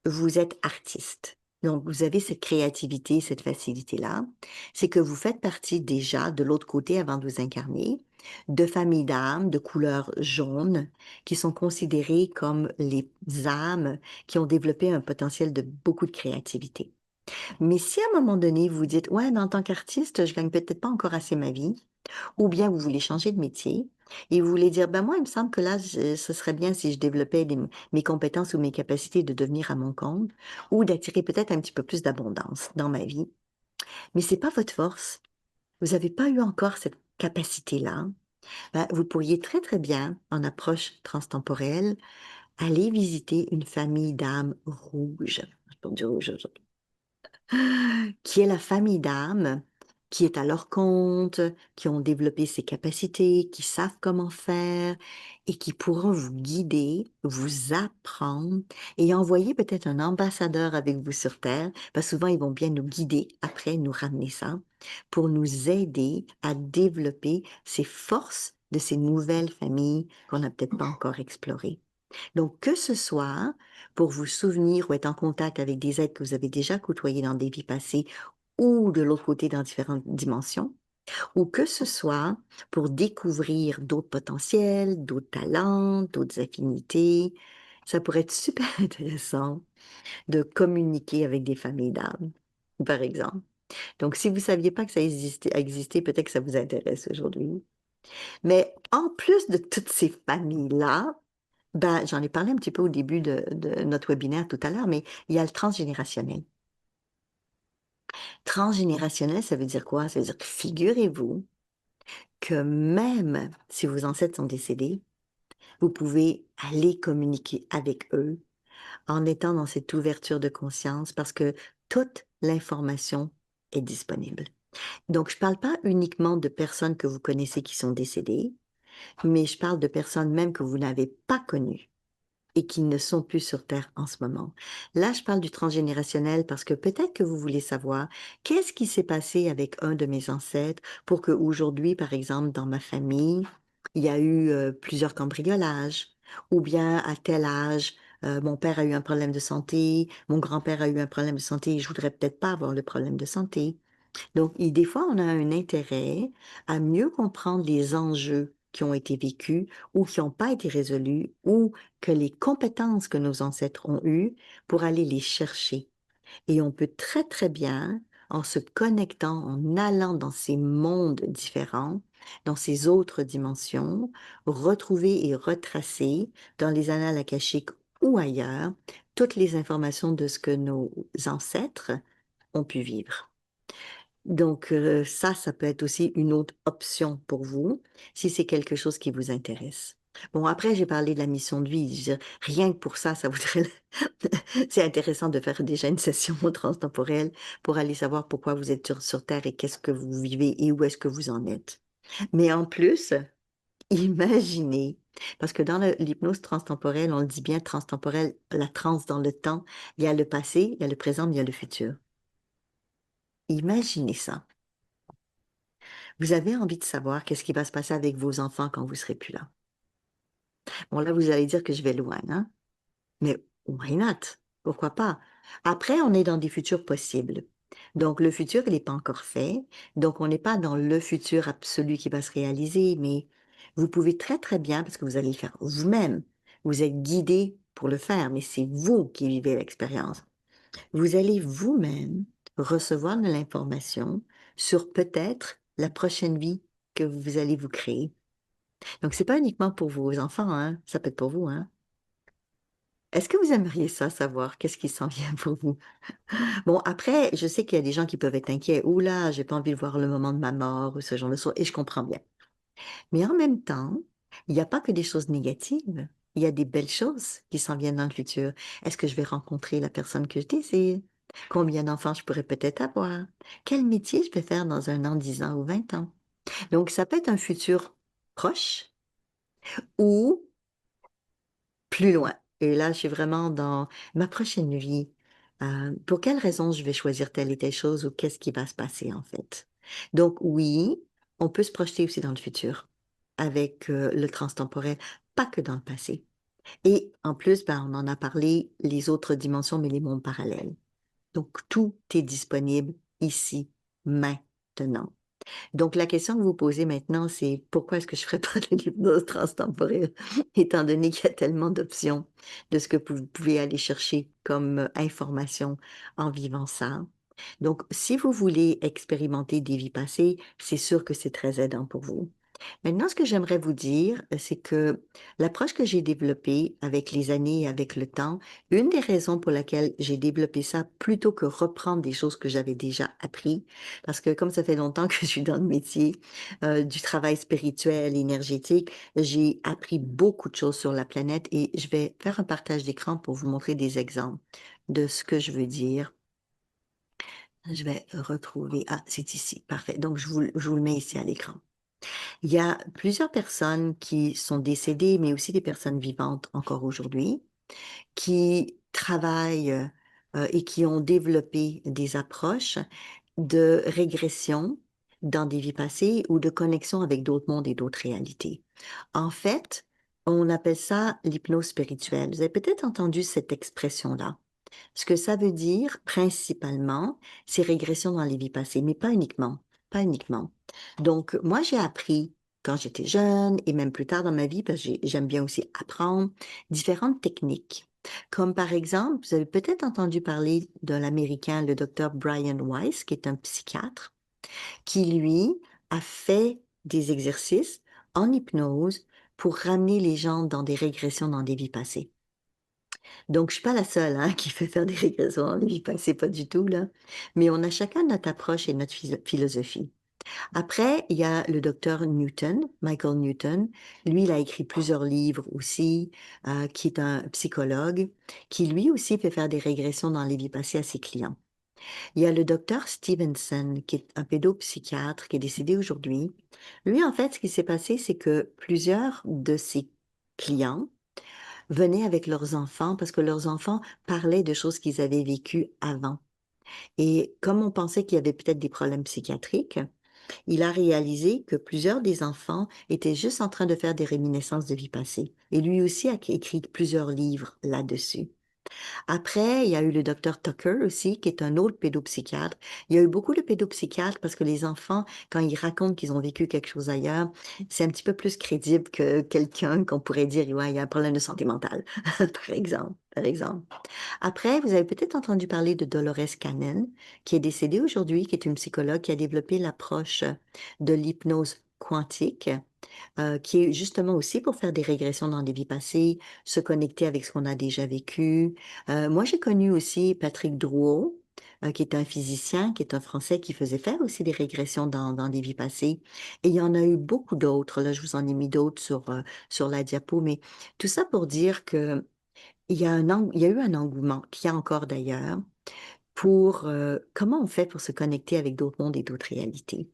vous êtes artiste. Donc, vous avez cette créativité, cette facilité-là. C'est que vous faites partie déjà de l'autre côté avant de vous incarner, de familles d'âmes de couleur jaune qui sont considérées comme les âmes qui ont développé un potentiel de beaucoup de créativité. Mais si à un moment donné, vous dites, ouais, mais en tant qu'artiste, je gagne peut-être pas encore assez ma vie, ou bien vous voulez changer de métier et vous voulez dire, ben moi, il me semble que là, ce serait bien si je développais mes compétences ou mes capacités de devenir à mon compte ou d'attirer peut-être un petit peu plus d'abondance dans ma vie. Mais c'est pas votre force. Vous n'avez pas eu encore cette capacité-là. Ben, vous pourriez très, très bien, en approche transtemporelle, aller visiter une famille d'âmes rouges. Je peux dire rouge, qui est la famille d'âmes, qui est à leur compte, qui ont développé ces capacités, qui savent comment faire et qui pourront vous guider, vous apprendre et envoyer peut-être un ambassadeur avec vous sur Terre, parce que souvent ils vont bien nous guider après, nous ramener ça, pour nous aider à développer ces forces de ces nouvelles familles qu'on n'a peut-être pas encore explorées. Donc, que ce soit pour vous souvenir ou être en contact avec des êtres que vous avez déjà côtoyés dans des vies passées ou de l'autre côté dans différentes dimensions, ou que ce soit pour découvrir d'autres potentiels, d'autres talents, d'autres affinités, ça pourrait être super intéressant de communiquer avec des familles d'âmes, par exemple. Donc, si vous ne saviez pas que ça existait, peut-être que ça vous intéresse aujourd'hui. Mais en plus de toutes ces familles-là, ben, j'en ai parlé un petit peu au début de notre webinaire tout à l'heure, mais il y a le transgénérationnel. Transgénérationnel, ça veut dire quoi? Ça veut dire que figurez-vous que même si vos ancêtres sont décédés, vous pouvez aller communiquer avec eux en étant dans cette ouverture de conscience parce que toute l'information est disponible. Donc, je ne parle pas uniquement de personnes que vous connaissez qui sont décédées, mais je parle de personnes même que vous n'avez pas connues et qui ne sont plus sur Terre en ce moment. Là, je parle du transgénérationnel parce que peut-être que vous voulez savoir qu'est-ce qui s'est passé avec un de mes ancêtres pour qu'aujourd'hui, par exemple, dans ma famille, il y a eu plusieurs cambriolages ou bien à tel âge, mon père a eu un problème de santé, mon grand-père a eu un problème de santé et je voudrais peut-être pas avoir le problème de santé. Donc, des fois, on a un intérêt à mieux comprendre les enjeux qui ont été vécus ou qui n'ont pas été résolus ou que les compétences que nos ancêtres ont eues pour aller les chercher. Et on peut très, très bien, en se connectant, en allant dans ces mondes différents, dans ces autres dimensions, retrouver et retracer dans les annales akashiques ou ailleurs toutes les informations de ce que nos ancêtres ont pu vivre. Donc, ça peut être aussi une autre option pour vous, si c'est quelque chose qui vous intéresse. Bon, après, j'ai parlé de la mission de vie. Je veux dire, rien que pour ça, ça voudrait... C'est intéressant de faire déjà une session transtemporelle pour aller savoir pourquoi vous êtes sur Terre et qu'est-ce que vous vivez et où est-ce que vous en êtes. Mais en plus, imaginez, parce que dans l'hypnose transtemporelle, on le dit bien, transtemporelle, la trans dans le temps, il y a le passé, il y a le présent, il y a le futur. Imaginez ça. Vous avez envie de savoir qu'est-ce qui va se passer avec vos enfants quand vous serez plus là. Bon, là, vous allez dire que je vais loin, hein? Mais why not? Pourquoi pas? Après, on est dans des futurs possibles. Donc, le futur, il n'est pas encore fait. Donc, on n'est pas dans le futur absolu qui va se réaliser, mais vous pouvez très, très bien, parce que vous allez le faire vous-même, vous êtes guidé pour le faire, mais c'est vous qui vivez l'expérience. Vous allez vous-même recevoir de l'information sur peut-être la prochaine vie que vous allez vous créer. Donc, c'est pas uniquement pour vos enfants, hein, ça peut être pour vous, hein. Est-ce que vous aimeriez ça, savoir qu'est-ce qui s'en vient pour vous? Bon, après, je sais qu'il y a des gens qui peuvent être inquiets. Ouh là, j'ai pas envie de voir le moment de ma mort ou ce genre de choses, et je comprends bien. Mais en même temps, il n'y a pas que des choses négatives. Il y a des belles choses qui s'en viennent dans le futur. Est-ce que je vais rencontrer la personne que je désire? Combien d'enfants je pourrais peut-être avoir? Quel métier je vais faire dans 1 an, 10 ans ou 20 ans? Donc, ça peut être un futur proche ou plus loin. Et là, je suis vraiment dans ma prochaine vie. Pour quelle raison je vais choisir telle et telle chose ou qu'est-ce qui va se passer en fait? Donc oui, on peut se projeter aussi dans le futur avec le transtemporel, pas que dans le passé. Et en plus, ben, on en a parlé, les autres dimensions, mais les mondes parallèles. Donc tout est disponible ici, maintenant. Donc, la question que vous posez maintenant, c'est pourquoi est-ce que je ne ferais pas de l'hypnose transtemporelle, étant donné qu'il y a tellement d'options de ce que vous pouvez aller chercher comme information en vivant ça. Donc, si vous voulez expérimenter des vies passées, c'est sûr que c'est très aidant pour vous. Maintenant, ce que j'aimerais vous dire, c'est que l'approche que j'ai développée avec les années et avec le temps, une des raisons pour laquelle j'ai développé ça plutôt que reprendre des choses que j'avais déjà appris, parce que comme ça fait longtemps que je suis dans le métier du travail spirituel, énergétique, j'ai appris beaucoup de choses sur la planète et je vais faire un partage d'écran pour vous montrer des exemples de ce que je veux dire. Je vais retrouver. Ah, c'est ici. Parfait. Donc, je vous le mets ici à l'écran. Il y a plusieurs personnes qui sont décédées, mais aussi des personnes vivantes encore aujourd'hui, qui travaillent et qui ont développé des approches de régression dans des vies passées ou de connexion avec d'autres mondes et d'autres réalités. En fait, on appelle ça l'hypnose spirituelle. Vous avez peut-être entendu cette expression-là. Ce que ça veut dire, principalement, c'est régression dans les vies passées, mais pas uniquement, pas uniquement. Donc, moi, j'ai appris quand j'étais jeune et même plus tard dans ma vie, parce que j'aime bien aussi apprendre, différentes techniques. Comme par exemple, vous avez peut-être entendu parler de l'Américain, le docteur Brian Weiss, qui est un psychiatre, qui, lui, a fait des exercices en hypnose pour ramener les gens dans des régressions dans des vies passées. Donc, je suis pas la seule hein, qui fait faire des régressions dans les vies passées, pas du tout, là. Mais on a chacun notre approche et notre philosophie. Après, il y a le docteur Newton, Michael Newton. Lui, il a écrit plusieurs livres aussi, qui est un psychologue, qui lui aussi fait faire des régressions dans les vies passées à ses clients. Il y a le docteur Stevenson, qui est un pédopsychiatre, qui est décédé aujourd'hui. Lui, en fait, ce qui s'est passé, c'est que plusieurs de ses clients venaient avec leurs enfants parce que leurs enfants parlaient de choses qu'ils avaient vécues avant. Et comme on pensait qu'il y avait peut-être des problèmes psychiatriques, il a réalisé que plusieurs des enfants étaient juste en train de faire des réminiscences de vie passée. Et lui aussi a écrit plusieurs livres là-dessus. Après, il y a eu le docteur Tucker aussi, qui est un autre pédopsychiatre. Il y a eu beaucoup de pédopsychiatres parce que les enfants, quand ils racontent qu'ils ont vécu quelque chose ailleurs, c'est un petit peu plus crédible que quelqu'un qu'on pourrait dire, ouais, il y a un problème de santé mentale, par exemple. Par exemple. Après, vous avez peut-être entendu parler de Dolores Cannon, qui est décédée aujourd'hui, qui est une psychologue qui a développé l'approche de l'hypnose quantique, qui est justement aussi pour faire des régressions dans des vies passées, se connecter avec ce qu'on a déjà vécu. Moi, j'ai connu aussi Patrick Drouot, qui est un physicien, qui est un Français, qui faisait faire aussi des régressions dans des vies passées. Et il y en a eu beaucoup d'autres. Là, je vous en ai mis d'autres sur la diapo, mais tout ça pour dire que il y a eu un engouement, qu'il y a encore d'ailleurs, pour comment on fait pour se connecter avec d'autres mondes et d'autres réalités.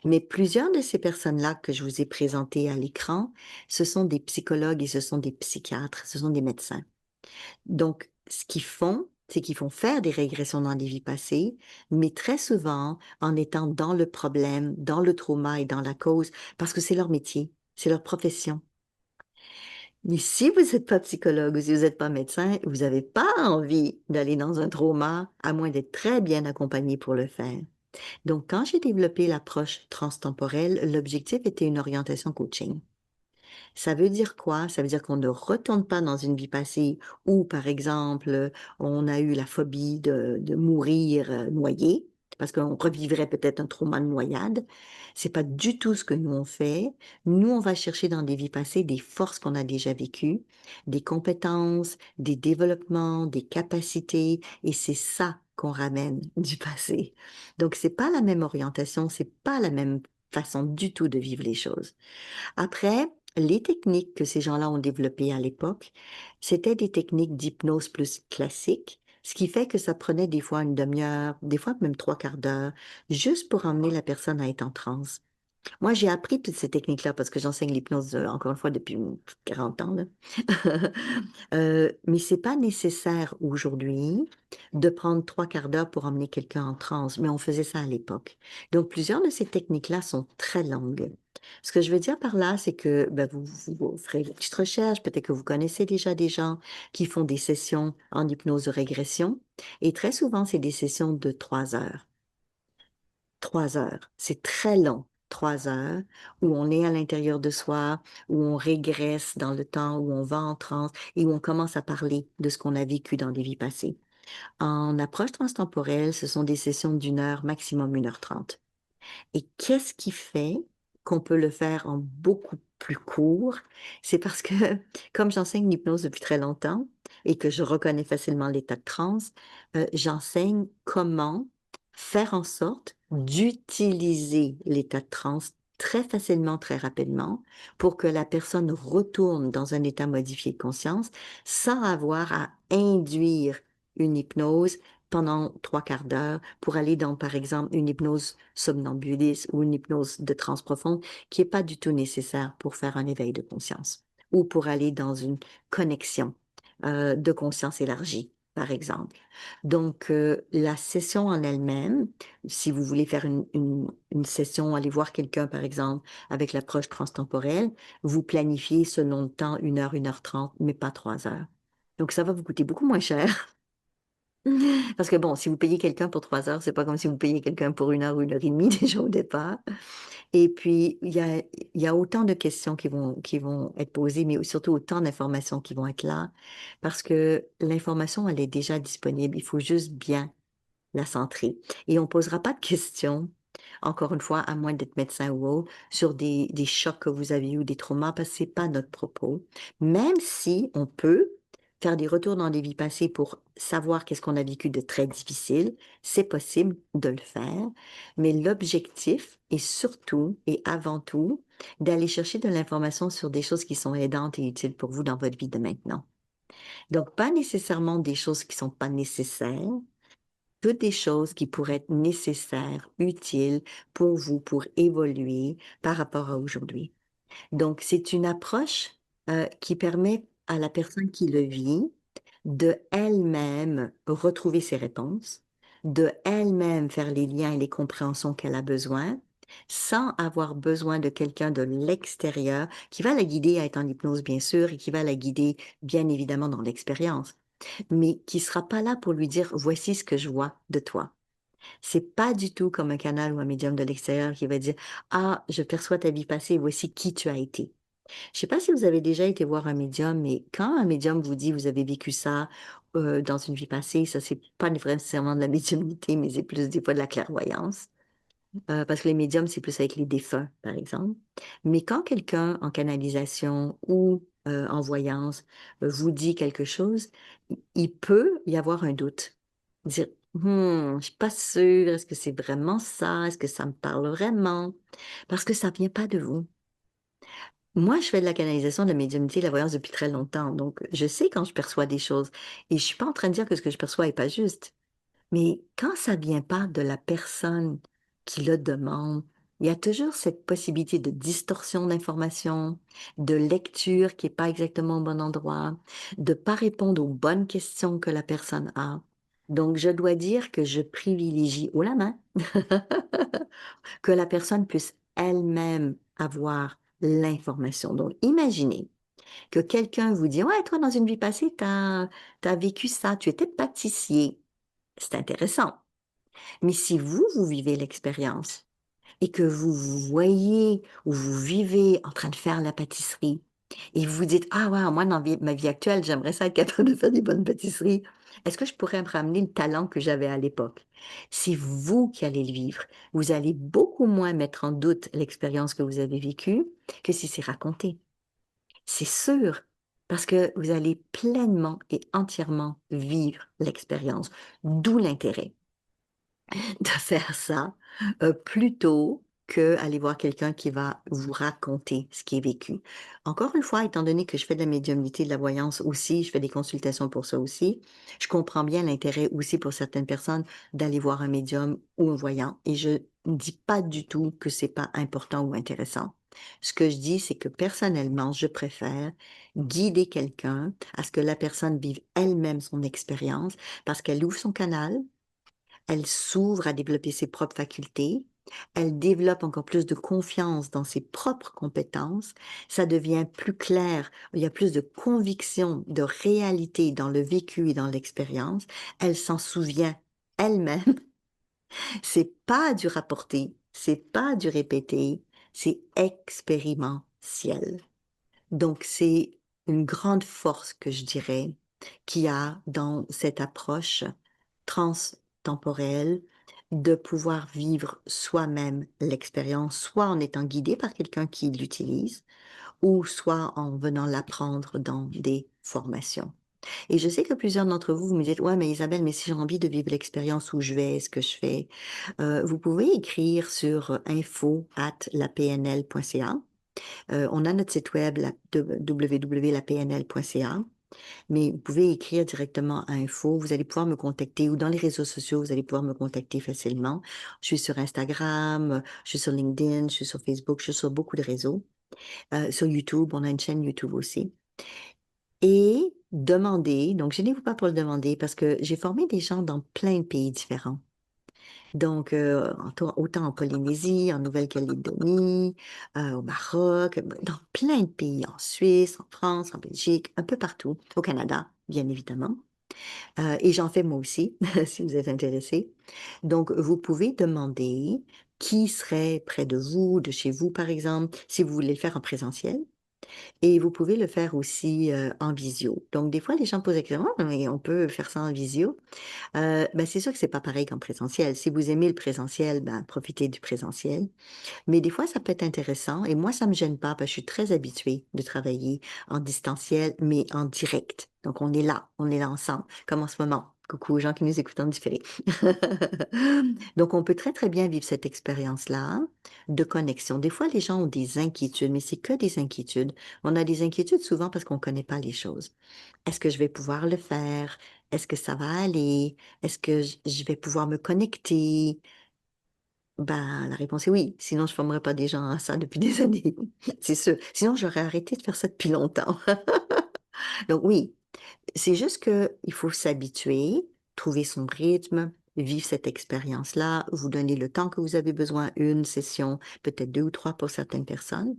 Mais plusieurs de ces personnes-là que je vous ai présentées à l'écran, ce sont des psychologues et ce sont des psychiatres, ce sont des médecins. Donc, ce qu'ils font, c'est qu'ils font faire des régressions dans des vies passées, mais très souvent en étant dans le problème, dans le trauma et dans la cause, parce que c'est leur métier, c'est leur profession. Mais si vous n'êtes pas psychologue ou si vous n'êtes pas médecin, vous n'avez pas envie d'aller dans un trauma, à moins d'être très bien accompagné pour le faire. Donc, quand j'ai développé l'approche transtemporelle, l'objectif était une orientation coaching. Ça veut dire quoi? Ça veut dire qu'on ne retourne pas dans une vie passée où, par exemple, on a eu la phobie de mourir noyé. parce qu'on revivrait peut-être un trauma de noyade. C'est pas du tout ce que nous on fait. Nous, on va chercher dans des vies passées des forces qu'on a déjà vécues, des compétences, des développements, des capacités, et c'est ça qu'on ramène du passé. Donc, c'est pas la même orientation, c'est pas la même façon du tout de vivre les choses. Après, les techniques que ces gens-là ont développées à l'époque, c'était des techniques d'hypnose plus classiques, ce qui fait que ça prenait des fois une demi-heure, des fois même trois quarts d'heure, juste pour emmener la personne à être en transe. Moi, j'ai appris toutes ces techniques-là parce que j'enseigne l'hypnose, encore une fois, depuis 40 ans, là. Mais c'est pas nécessaire aujourd'hui de prendre trois quarts d'heure pour emmener quelqu'un en transe, mais on faisait ça à l'époque. Donc, plusieurs de ces techniques-là sont très longues. Ce que je veux dire par là, c'est que ben, vous ferez une petite recherche, peut-être que vous connaissez déjà des gens qui font des sessions en hypnose de régression, et très souvent, c'est des sessions de 3 heures. 3 heures. C'est très long, 3 heures, où on est à l'intérieur de soi, où on régresse dans le temps, où on va en transe et où on commence à parler de ce qu'on a vécu dans des vies passées. En approche transtemporelle, ce sont des sessions d'1 heure, maximum 1 h 30. Et qu'est-ce qui fait qu'on peut le faire en beaucoup plus court? C'est parce que, comme j'enseigne l'hypnose depuis très longtemps et que je reconnais facilement l'état de transe, j'enseigne comment faire en sorte d'utiliser l'état de transe très facilement, très rapidement, pour que la personne retourne dans un état modifié de conscience sans avoir à induire une hypnose pendant trois quarts d'heure pour aller dans, par exemple, une hypnose somnambuliste ou une hypnose de transe profonde qui n'est pas du tout nécessaire pour faire un éveil de conscience ou pour aller dans une connexion de conscience élargie, par exemple. Donc, la session en elle-même, si vous voulez faire une session, aller voir quelqu'un, par exemple, avec l'approche transtemporelle, vous planifiez selon le temps 1 heure, 1 h 30, mais pas 3 heures. Donc, ça va vous coûter beaucoup moins cher. Parce que bon, si vous payez quelqu'un pour 3 heures, c'est pas comme si vous payez quelqu'un pour 1 heure ou 1 heure et demie déjà au départ. Et puis, il y a autant de questions qui vont être posées, mais surtout autant d'informations qui vont être là, parce que l'information, elle est déjà disponible. Il faut juste bien la centrer. Et on posera pas de questions, encore une fois, à moins d'être médecin ou autre, sur des chocs que vous avez eu ou des traumas, parce que c'est pas notre propos. Même si on peut faire des retours dans des vies passées pour savoir qu'est-ce qu'on a vécu de très difficile, c'est possible de le faire, mais l'objectif est surtout et avant tout d'aller chercher de l'information sur des choses qui sont aidantes et utiles pour vous dans votre vie de maintenant. Donc, pas nécessairement des choses qui sont pas nécessaires, toutes des choses qui pourraient être nécessaires, utiles pour vous, pour évoluer par rapport à aujourd'hui. Donc, c'est une approche qui permet à la personne qui le vit de elle-même retrouver ses réponses, de elle-même faire les liens et les compréhensions qu'elle a besoin, sans avoir besoin de quelqu'un de l'extérieur qui va la guider à être en hypnose, bien sûr, et qui va la guider, bien évidemment, dans l'expérience, mais qui sera pas là pour lui dire, voici ce que je vois de toi. C'est pas du tout comme un canal ou un médium de l'extérieur qui va dire, ah, je perçois ta vie passée, voici qui tu as été. Je sais pas si vous avez déjà été voir un médium, mais quand un médium vous dit vous avez vécu ça dans une vie passée, ça c'est pas nécessairement de la médiumnité, mais c'est plus des fois de la clairvoyance. Parce que les médiums, c'est plus avec les défunts, par exemple. Mais quand quelqu'un en canalisation ou en voyance vous dit quelque chose, il peut y avoir un doute. Dire, je suis pas sûre, est-ce que c'est vraiment ça? Est-ce que ça me parle vraiment? Parce que ça vient pas de vous. Moi, je fais de la canalisation, de la médiumnité, de la voyance depuis très longtemps. Donc, je sais quand je perçois des choses. Et je suis pas en train de dire que ce que je perçois est pas juste. Mais quand ça vient pas de la personne qui le demande, il y a toujours cette possibilité de distorsion d'information, de lecture qui est pas exactement au bon endroit, de pas répondre aux bonnes questions que la personne a. Donc, je dois dire que je privilégie haut la main que la personne puisse elle-même avoir l'information. Donc, imaginez que quelqu'un vous dit, ouais, toi, dans une vie passée, t'as vécu ça, tu étais pâtissier. C'est intéressant. Mais si vous, vous vivez l'expérience et que vous vous voyez ou vous vivez en train de faire la pâtisserie, Et vous vous dites, ah ouais, moi, dans ma vie actuelle, j'aimerais ça être capable de faire des bonnes pâtisseries. Est-ce que je pourrais me ramener le talent que j'avais à l'époque? C'est vous qui allez le vivre. Vous allez beaucoup moins mettre en doute l'expérience que vous avez vécue que si c'est raconté. C'est sûr, parce que vous allez pleinement et entièrement vivre l'expérience. D'où l'intérêt de faire ça plutôt que aller voir quelqu'un qui va vous raconter ce qui est vécu. Encore une fois, étant donné que je fais de la médiumnité, de la voyance aussi, je fais des consultations pour ça aussi, je comprends bien l'intérêt aussi pour certaines personnes d'aller voir un médium ou un voyant et je ne dis pas du tout que c'est pas important ou intéressant. Ce que je dis, c'est que personnellement, je préfère guider quelqu'un à ce que la personne vive elle-même son expérience parce qu'elle ouvre son canal, elle s'ouvre à développer ses propres facultés, elle développe encore plus de confiance dans ses propres compétences, ça devient plus clair, il y a plus de conviction, de réalité dans le vécu et dans l'expérience, elle s'en souvient elle-même, c'est pas du rapporter, c'est pas du répéter, c'est expérientiel. Donc, c'est une grande force que je dirais qu'il y a dans cette approche transtemporelle de pouvoir vivre soi-même l'expérience, soit en étant guidé par quelqu'un qui l'utilise, ou soit en venant l'apprendre dans des formations. Et je sais que plusieurs d'entre vous, vous me dites, ouais, mais Isabelle, mais si j'ai envie de vivre l'expérience où je vais, ce que je fais, vous pouvez écrire sur info@lapnl.ca. On a notre site web, www.lapnl.ca, mais vous pouvez écrire directement à info. Vous allez pouvoir me contacter ou dans les réseaux sociaux, vous allez pouvoir me contacter facilement. Je suis sur Instagram, je suis sur LinkedIn, je suis sur Facebook, je suis sur beaucoup de réseaux. Sur YouTube, on a une chaîne YouTube aussi. Et demandez, donc gênez-vous pas pour le demander parce que j'ai formé des gens dans plein de pays différents. Donc, autant en Polynésie, en Nouvelle-Calédonie, au Maroc, dans plein de pays, en Suisse, en France, en Belgique, un peu partout, au Canada, bien évidemment. Et j'en fais moi aussi, si vous êtes intéressé. Donc, vous pouvez demander qui serait près de vous, de chez vous, par exemple, si vous voulez le faire en présentiel. Et vous pouvez le faire aussi en visio. Donc, des fois, les gens posent la question, ah, mais on peut faire ça en visio. Ben, c'est sûr que c'est pas pareil qu'en présentiel. Si vous aimez le présentiel, ben, profitez du présentiel. Mais des fois, ça peut être intéressant. Et moi, ça me gêne pas parce que je suis très habituée de travailler en distanciel, mais en direct. Donc, on est là ensemble, comme en ce moment. Coucou aux gens qui nous écoutent en différé. Donc, on peut très, très bien vivre cette expérience-là de connexion. Des fois, les gens ont des inquiétudes, mais c'est que des inquiétudes. On a des inquiétudes souvent parce qu'on ne connaît pas les choses. Est-ce que je vais pouvoir le faire? Est-ce que ça va aller? Est-ce que je vais pouvoir me connecter? Ben, la réponse est oui. Sinon, je ne formerais pas des gens à ça depuis des années. C'est sûr. Sinon, j'aurais arrêté de faire ça depuis longtemps. Donc oui, c'est juste que il faut s'habituer, trouver son rythme, vivre cette expérience-là, vous donner le temps que vous avez besoin, une session, peut-être deux ou trois pour certaines personnes.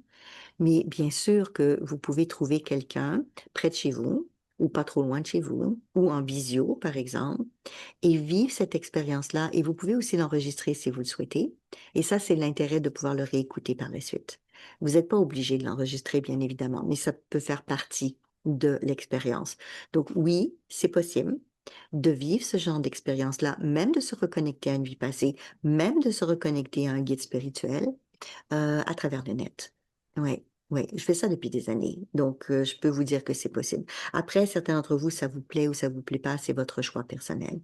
Mais bien sûr que vous pouvez trouver quelqu'un près de chez vous ou pas trop loin de chez vous ou en visio, par exemple, et vivre cette expérience-là. Et vous pouvez aussi l'enregistrer si vous le souhaitez. Et ça, c'est l'intérêt de pouvoir le réécouter par la suite. Vous n'êtes pas obligé de l'enregistrer, bien évidemment, mais ça peut faire partie de l'expérience. Donc oui, c'est possible de vivre ce genre d'expérience-là, même de se reconnecter à une vie passée, même de se reconnecter à un guide spirituel à travers le net. Oui, oui, je fais ça depuis des années, donc je peux vous dire que c'est possible. Après, certains d'entre vous, ça vous plaît ou ça vous plaît pas, c'est votre choix personnel.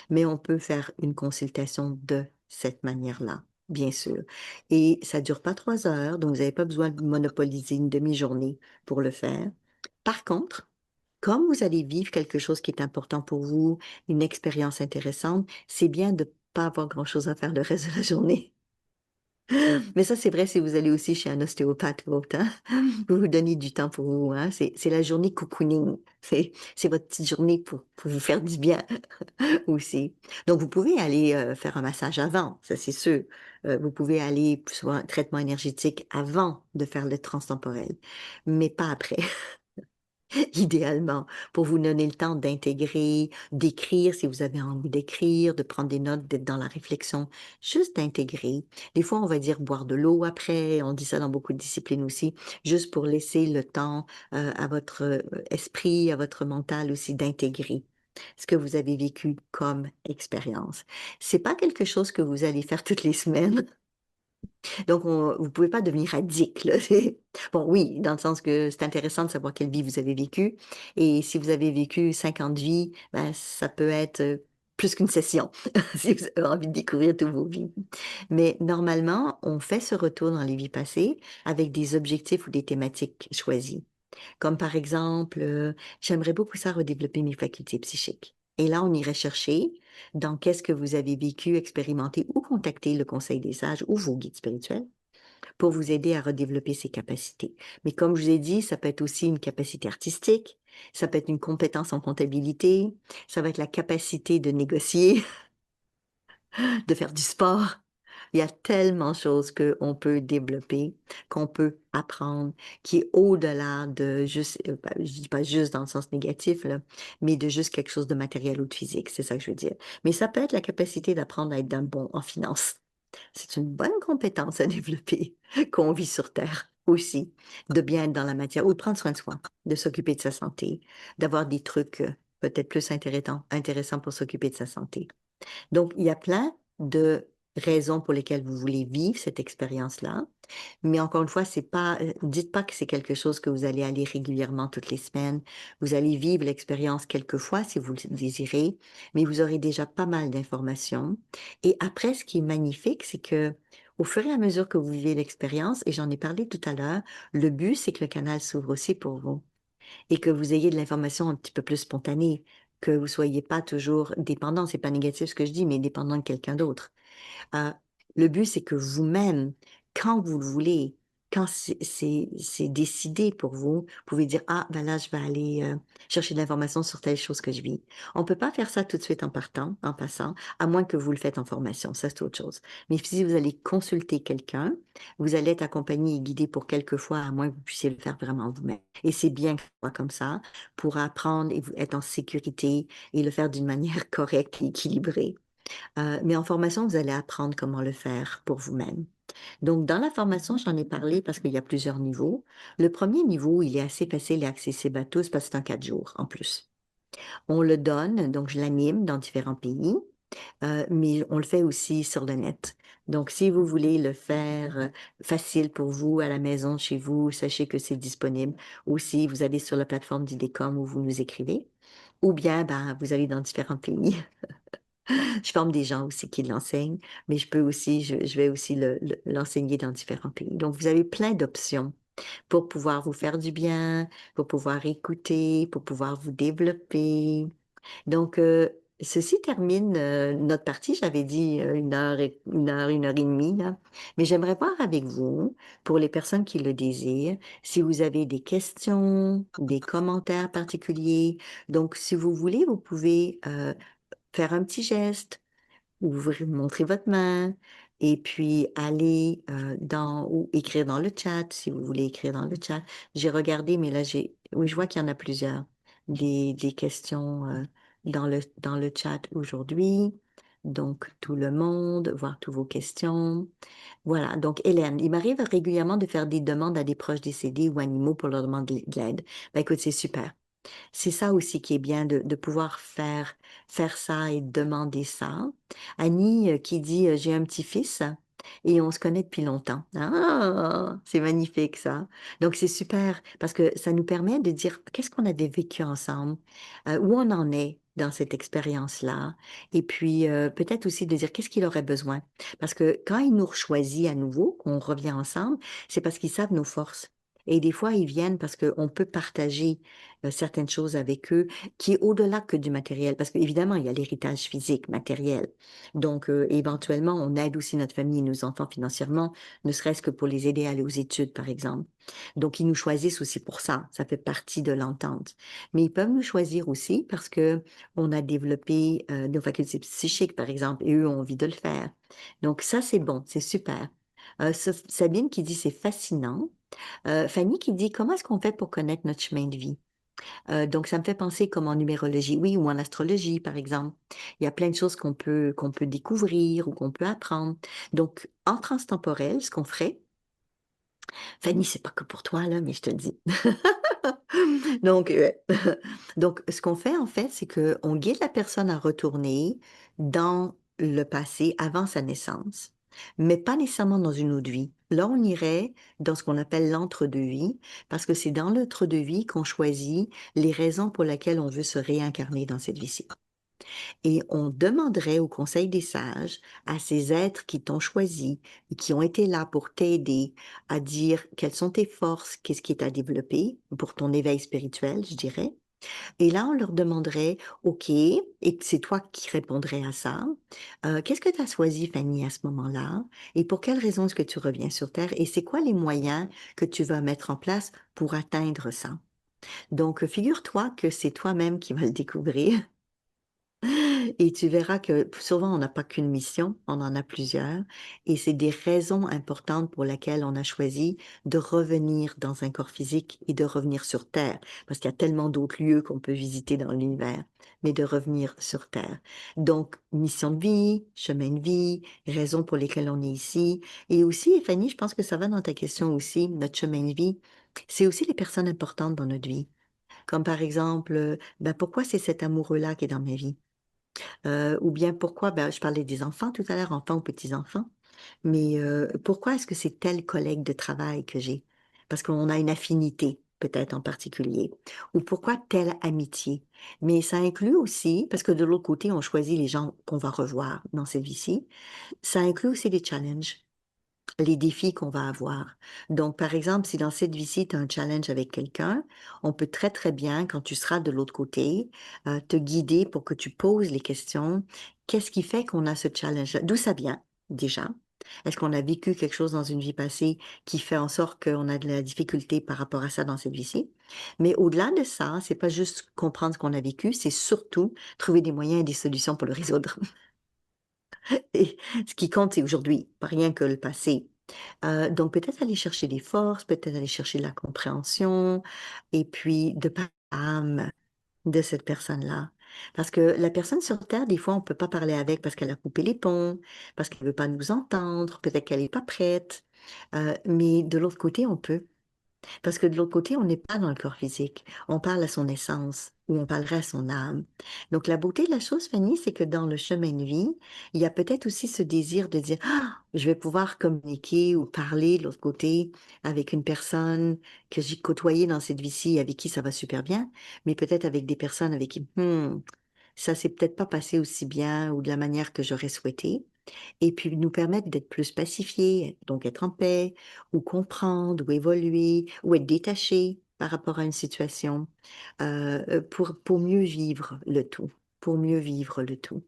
Mais on peut faire une consultation de cette manière-là, bien sûr. Et ça dure pas 3 heures, donc vous n'avez pas besoin de monopoliser une demi-journée pour le faire. Par contre, comme vous allez vivre quelque chose qui est important pour vous, une expérience intéressante, c'est bien de pas avoir grand-chose à faire le reste de la journée. Mais ça, c'est vrai si vous allez aussi chez un ostéopathe ou autre, hein. Vous vous donnez du temps pour vous, hein. C'est la journée cocooning. C'est votre petite journée pour vous faire du bien aussi. Donc, vous pouvez aller faire un massage avant, ça c'est sûr. Vous pouvez aller sur un traitement énergétique avant de faire le transtemporel, mais pas après. idéalement, pour vous donner le temps d'intégrer, d'écrire si vous avez envie d'écrire, de prendre des notes, d'être dans la réflexion, juste d'intégrer. Des fois, on va dire boire de l'eau après, on dit ça dans beaucoup de disciplines aussi, juste pour laisser le temps à votre esprit, à votre mental aussi d'intégrer ce que vous avez vécu comme expérience. C'est pas quelque chose que vous allez faire toutes les semaines. Donc, vous pouvez pas devenir addict, là. Bon, oui, dans le sens que c'est intéressant de savoir quelle vie vous avez vécue. Et si vous avez vécu 50 vies, ben, ça peut être plus qu'une session, si vous avez envie de découvrir toutes vos vies. Mais normalement, on fait ce retour dans les vies passées avec des objectifs ou des thématiques choisies. Comme par exemple, j'aimerais beaucoup ça redévelopper mes facultés psychiques. Et là, on irait chercher dans qu'est-ce que vous avez vécu, expérimenté ou contacter le Conseil des sages ou vos guides spirituels pour vous aider à redévelopper ces capacités. Mais comme je vous ai dit, ça peut être aussi une capacité artistique, ça peut être une compétence en comptabilité, ça va être la capacité de négocier, de faire du sport. Il y a tellement de choses qu'on peut développer, qu'on peut apprendre, qui est au-delà de juste, ben, je dis pas juste dans le sens négatif, là, mais de juste quelque chose de matériel ou de physique, c'est ça que je veux dire. Mais ça peut être la capacité d'apprendre à être d'un bon en finance. C'est une bonne compétence à développer qu'on vit sur Terre aussi, de bien être dans la matière ou de prendre soin de soi, de s'occuper de sa santé, d'avoir des trucs peut-être plus intéressants pour s'occuper de sa santé. Donc, il y a plein de raisons pour lesquelles vous voulez vivre cette expérience-là. Mais encore une fois, c'est pas, dites pas que c'est quelque chose que vous allez aller régulièrement toutes les semaines. Vous allez vivre l'expérience quelques fois si vous le désirez, mais vous aurez déjà pas mal d'informations. Et après, ce qui est magnifique, c'est que au fur et à mesure que vous vivez l'expérience, et j'en ai parlé tout à l'heure, le but, c'est que le canal s'ouvre aussi pour vous et que vous ayez de l'information un petit peu plus spontanée, que vous soyez pas toujours dépendant. C'est pas négatif ce que je dis, mais dépendant de quelqu'un d'autre. Euh, le but, c'est que vous-même, quand vous le voulez, quand c'est décidé pour vous, vous pouvez dire, ah, ben là, je vais aller chercher de l'information sur telle chose que je vis. On peut pas faire ça tout de suite en partant, en passant, à moins que vous le faites en formation. Ça, c'est autre chose. Mais si vous allez consulter quelqu'un, vous allez être accompagné et guidé pour quelques fois, à moins que vous puissiez le faire vraiment vous-même. Et c'est bien que ce soit comme ça pour apprendre et être en sécurité et le faire d'une manière correcte et équilibrée. Mais en formation, vous allez apprendre comment le faire pour vous-même. Donc, dans la formation, j'en ai parlé parce qu'il y a plusieurs niveaux. Le premier niveau, il est assez facile et accessible à tous parce que c'est un 4 jours en plus. On le donne, donc je l'anime dans différents pays, mais on le fait aussi sur le net. Donc, si vous voulez le faire facile pour vous à la maison, chez vous, sachez que c'est disponible. Aussi, vous allez sur la plateforme d'IDECOM où vous nous écrivez, ou bien ben, vous allez dans différents pays. Je forme des gens aussi qui l'enseignent, mais je peux aussi, je vais aussi l'enseigner dans différents pays. Donc, vous avez plein d'options pour pouvoir vous faire du bien, pour pouvoir écouter, pour pouvoir vous développer. Donc, ceci termine notre partie. J'avais dit 1 heure, une heure et demie, là. Mais j'aimerais voir avec vous, pour les personnes qui le désirent, si vous avez des questions, des commentaires particuliers. Donc, si vous voulez, vous pouvez faire un petit geste, ouvrir, montrer votre main, et puis aller ou écrire dans le chat, si vous voulez écrire dans le chat. J'ai regardé, mais là, oui, je vois qu'il y en a plusieurs, des questions dans le chat aujourd'hui. Donc, tout le monde, voir toutes vos questions. Voilà. Donc, Hélène, il m'arrive régulièrement de faire des demandes à des proches décédés ou animaux pour leur demander de l'aide. Ben, écoute, c'est super. C'est ça aussi qui est bien de pouvoir faire ça et demander ça. Annie qui dit j'ai un petit-fils et on se connaît depuis longtemps. Ah, c'est magnifique ça. Donc c'est super parce que ça nous permet de dire qu'est-ce qu'on avait vécu ensemble, où on en est dans cette expérience-là, et puis peut-être aussi de dire qu'est-ce qu'il aurait besoin. Parce que quand ils nous choisit à nouveau, qu'on revient ensemble, c'est parce qu'ils savent nos forces. Et des fois, ils viennent parce qu'on peut partager certaines choses avec eux qui est au-delà que du matériel. Parce qu'évidemment, il y a l'héritage physique, matériel. Donc, éventuellement, on aide aussi notre famille et nos enfants financièrement, ne serait-ce que pour les aider à aller aux études, par exemple. Donc, ils nous choisissent aussi pour ça. Ça fait partie de l'entente. Mais ils peuvent nous choisir aussi parce que on a développé nos facultés psychiques, par exemple, et eux ont envie de le faire. Donc, ça, c'est bon, c'est super. Sabine qui dit c'est fascinant. Fanny qui dit comment est-ce qu'on fait pour connaître notre chemin de vie? Donc, ça me fait penser comme en numérologie, oui, ou en astrologie, par exemple. Il y a plein de choses qu'on peut découvrir ou qu'on peut apprendre. Donc, en transtemporel, ce qu'on ferait, Fanny, c'est pas que pour toi, là, mais je te le dis. Donc, donc, ce qu'on fait, en fait, c'est qu'on guide la personne à retourner dans le passé avant sa naissance, mais pas nécessairement dans une autre vie. Là, on irait dans ce qu'on appelle l'entre-deux-vie, parce que c'est dans l'entre-deux-vie qu'on choisit les raisons pour lesquelles on veut se réincarner dans cette vie-ci. Et on demanderait au Conseil des sages, à ces êtres qui t'ont choisi, et qui ont été là pour t'aider à dire quelles sont tes forces, qu'est-ce qui est à développer pour ton éveil spirituel, je dirais. Et là, on leur demanderait, OK, et c'est toi qui répondrais à ça, qu'est-ce que tu as choisi, Fanny, à ce moment-là? Et pour quelles raisons est-ce que tu reviens sur Terre? Et c'est quoi les moyens que tu vas mettre en place pour atteindre ça? Donc, figure-toi que c'est toi-même qui vas le découvrir. Et tu verras que souvent, on n'a pas qu'une mission, on en a plusieurs. Et c'est des raisons importantes pour lesquelles on a choisi de revenir dans un corps physique et de revenir sur Terre. Parce qu'il y a tellement d'autres lieux qu'on peut visiter dans l'univers, mais de revenir sur Terre. Donc, mission de vie, chemin de vie, raisons pour lesquelles on est ici. Et aussi, et Fanny, je pense que ça va dans ta question aussi, notre chemin de vie, c'est aussi les personnes importantes dans notre vie. Comme par exemple, ben pourquoi c'est cet amoureux-là qui est dans ma vie? Ou bien pourquoi, ben, je parlais des enfants tout à l'heure, enfants ou petits-enfants, mais pourquoi est-ce que c'est tel collègue de travail que j'ai? Parce qu'on a une affinité, peut-être en particulier. Ou pourquoi telle amitié? Mais ça inclut aussi, parce que de l'autre côté, on choisit les gens qu'on va revoir dans cette vie-ci, ça inclut aussi les challenges, les défis qu'on va avoir. Donc, par exemple, si dans cette vie-ci, tu as un challenge avec quelqu'un, on peut très, très bien, quand tu seras de l'autre côté, te guider pour que tu poses les questions. Qu'est-ce qui fait qu'on a ce challenge? D'où ça vient, déjà? Est-ce qu'on a vécu quelque chose dans une vie passée qui fait en sorte qu'on a de la difficulté par rapport à ça dans cette vie-ci? Mais au-delà de ça, c'est pas juste comprendre ce qu'on a vécu, c'est surtout trouver des moyens et des solutions pour le résoudre. Et ce qui compte, c'est aujourd'hui, pas rien que le passé. Donc peut-être aller chercher des forces, peut-être aller chercher de la compréhension et puis de par l'âme de cette personne-là. Parce que la personne sur terre, des fois, on peut pas parler avec parce qu'elle a coupé les ponts, parce qu'elle veut pas nous entendre, peut-être qu'elle est pas prête, mais de l'autre côté, on peut. Parce que de l'autre côté, on n'est pas dans le corps physique. On parle à son essence ou on parlerait à son âme. Donc, la beauté de la chose, Fanny, c'est que dans le chemin de vie, il y a peut-être aussi ce désir de dire, ah, je vais pouvoir communiquer ou parler de l'autre côté avec une personne que j'ai côtoyée dans cette vie-ci, avec qui ça va super bien, mais peut-être avec des personnes avec qui, ça s'est peut-être pas passé aussi bien ou de la manière que j'aurais souhaité et puis nous permettre d'être plus pacifiés, donc être en paix, ou comprendre, ou évoluer, ou être détaché par rapport à une situation, pour mieux vivre le tout, pour mieux vivre le tout.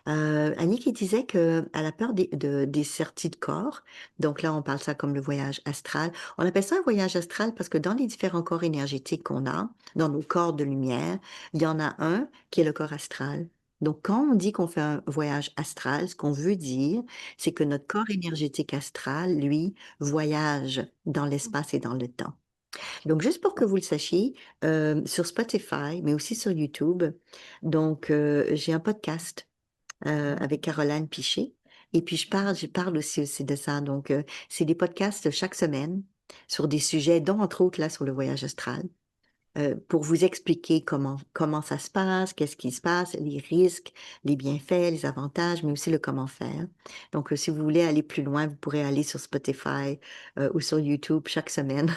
Annie qui disait qu'elle a peur des sorties de corps. Donc là, on parle ça comme le voyage astral. On appelle ça un voyage astral parce que dans les différents corps énergétiques qu'on a, dans nos corps de lumière, il y en a un qui est le corps astral. Donc, quand on dit qu'on fait un voyage astral, ce qu'on veut dire, c'est que notre corps énergétique astral, lui, voyage dans l'espace et dans le temps. Donc, juste pour que vous le sachiez, sur Spotify, mais aussi sur YouTube, donc j'ai un podcast avec Caroline Piché. Et puis je parle aussi de ça. Donc, c'est des podcasts chaque semaine sur des sujets, dont entre autres là sur le voyage astral, pour vous expliquer comment ça se passe, qu'est-ce qui se passe, les risques, les bienfaits, les avantages, mais aussi le comment faire. Donc, si vous voulez aller plus loin, vous pourrez aller sur Spotify ou sur YouTube chaque semaine.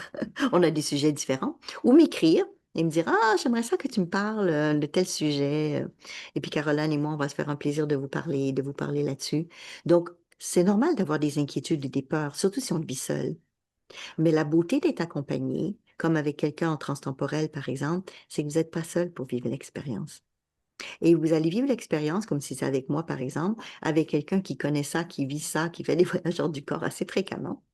On a des sujets différents. Ou m'écrire et me dire, ah, j'aimerais ça que tu me parles de tel sujet. Et puis Caroline et moi, on va se faire un plaisir de vous parler là-dessus. Donc, c'est normal d'avoir des inquiétudes et des peurs, surtout si on le vit seul. Mais la beauté d'être accompagné, comme avec quelqu'un en transtemporel, par exemple, c'est que vous n'êtes pas seul pour vivre l'expérience. Et vous allez vivre l'expérience comme si c'est avec moi, par exemple, avec quelqu'un qui connaît ça, qui vit ça, qui fait des voyageurs du corps assez fréquemment